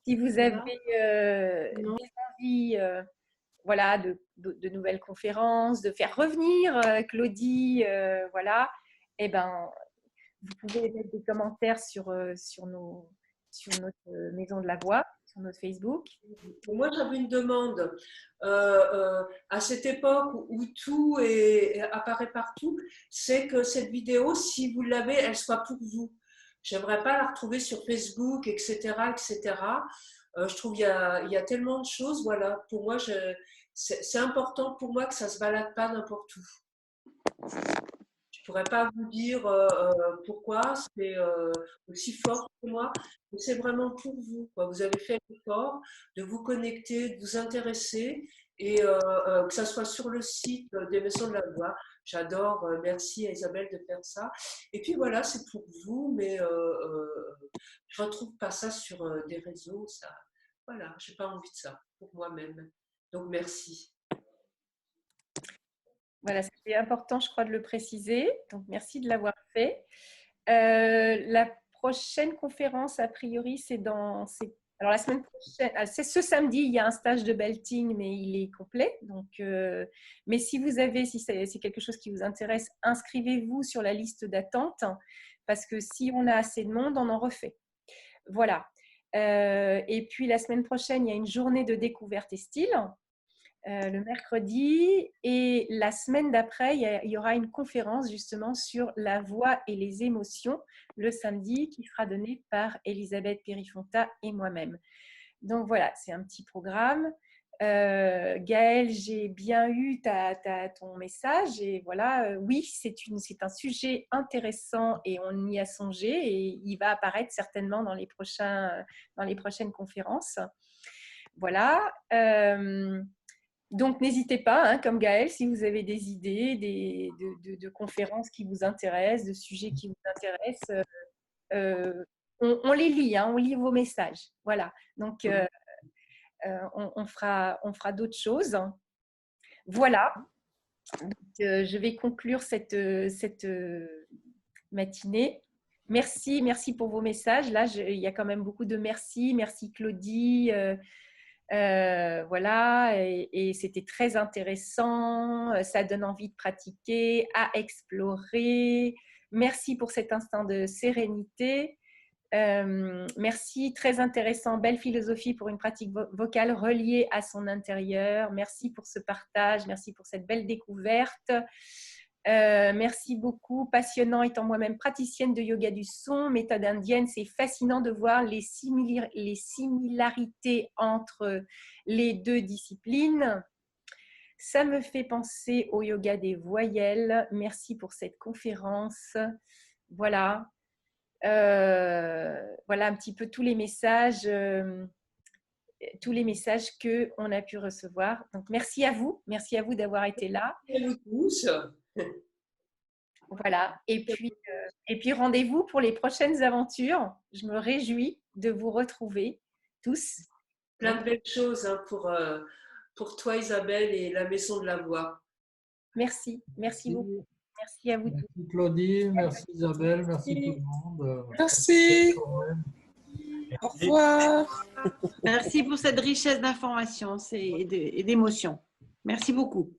Si vous avez des envies voilà, de nouvelles conférences, de faire revenir Claudie, voilà, eh ben, vous pouvez mettre des commentaires sur notre Maison de la Voix, sur notre Facebook. Moi, j'avais une demande. À cette époque où tout apparaît partout, c'est que cette vidéo, si vous l'avez, elle soit pour vous. J'aimerais pas la retrouver sur Facebook, etc., etc. Je trouve qu'il y a tellement de choses. Voilà, pour moi, c'est important pour moi que ça ne se balade pas n'importe où. Je ne pourrais pas vous dire pourquoi c'est aussi fort pour moi, mais c'est vraiment pour vous, quoi. Vous avez fait l'effort de vous connecter, de vous intéresser, et que ça soit sur le site des Maisons de la Voix. J'adore, merci à Isabelle de faire ça. Et puis voilà, c'est pour vous, mais je ne retrouve pas ça sur des réseaux. Ça, voilà, je n'ai pas envie de ça pour moi-même. Donc merci. Voilà, c'était important, je crois, de le préciser. Donc, merci de l'avoir fait. La prochaine conférence, a priori, alors, la semaine prochaine, c'est ce samedi, il y a un stage de belting, mais il est complet. Donc, mais si vous avez, si c'est quelque chose qui vous intéresse, inscrivez-vous sur la liste d'attente, parce que si on a assez de monde, on en refait. Voilà. Et puis, la semaine prochaine, il y a une journée de découverte et style. Le mercredi, et la semaine d'après, il y aura une conférence justement sur la voix et les émotions le samedi qui sera donnée par Elisabeth Périfonta et moi-même. Donc voilà, c'est un petit programme. Gaëlle, j'ai bien eu ton message et voilà, oui, c'est un sujet intéressant et on y a songé et il va apparaître certainement dans les prochaines conférences. Voilà. Donc, n'hésitez pas, hein, comme Gaëlle, si vous avez des idées de conférences qui vous intéressent, de sujets qui vous intéressent, on les lit, hein, on lit vos messages. Voilà. Donc, on fera d'autres choses. Voilà. Donc, je vais conclure cette matinée. Merci pour vos messages. Là, il y a quand même beaucoup de merci. Merci Claudie. Voilà, et c'était très intéressant, ça donne envie de pratiquer, à explorer. Merci pour cet instant de sérénité. Merci, très intéressant, belle philosophie pour une pratique vocale reliée à son intérieur. Merci pour ce partage, merci pour cette belle découverte. Merci beaucoup, passionnant étant moi-même praticienne de yoga du son, méthode indienne, c'est fascinant de voir les similarités entre les deux disciplines. Ça me fait penser au yoga des voyelles. Merci pour cette conférence. Voilà. Voilà un petit peu tous les messages qu'on a pu recevoir. Donc, merci à vous d'avoir été là. Merci à vous tous. Voilà, et puis rendez-vous pour les prochaines aventures. Je me réjouis de vous retrouver tous. Plein de belles choses hein, pour toi Isabelle et la Maison de la Voix. Merci beaucoup. Merci à vous tous. Merci Claudie, merci Isabelle, merci tout le monde. Merci. Au revoir. Merci pour cette richesse d'informations et d'émotions. Merci beaucoup.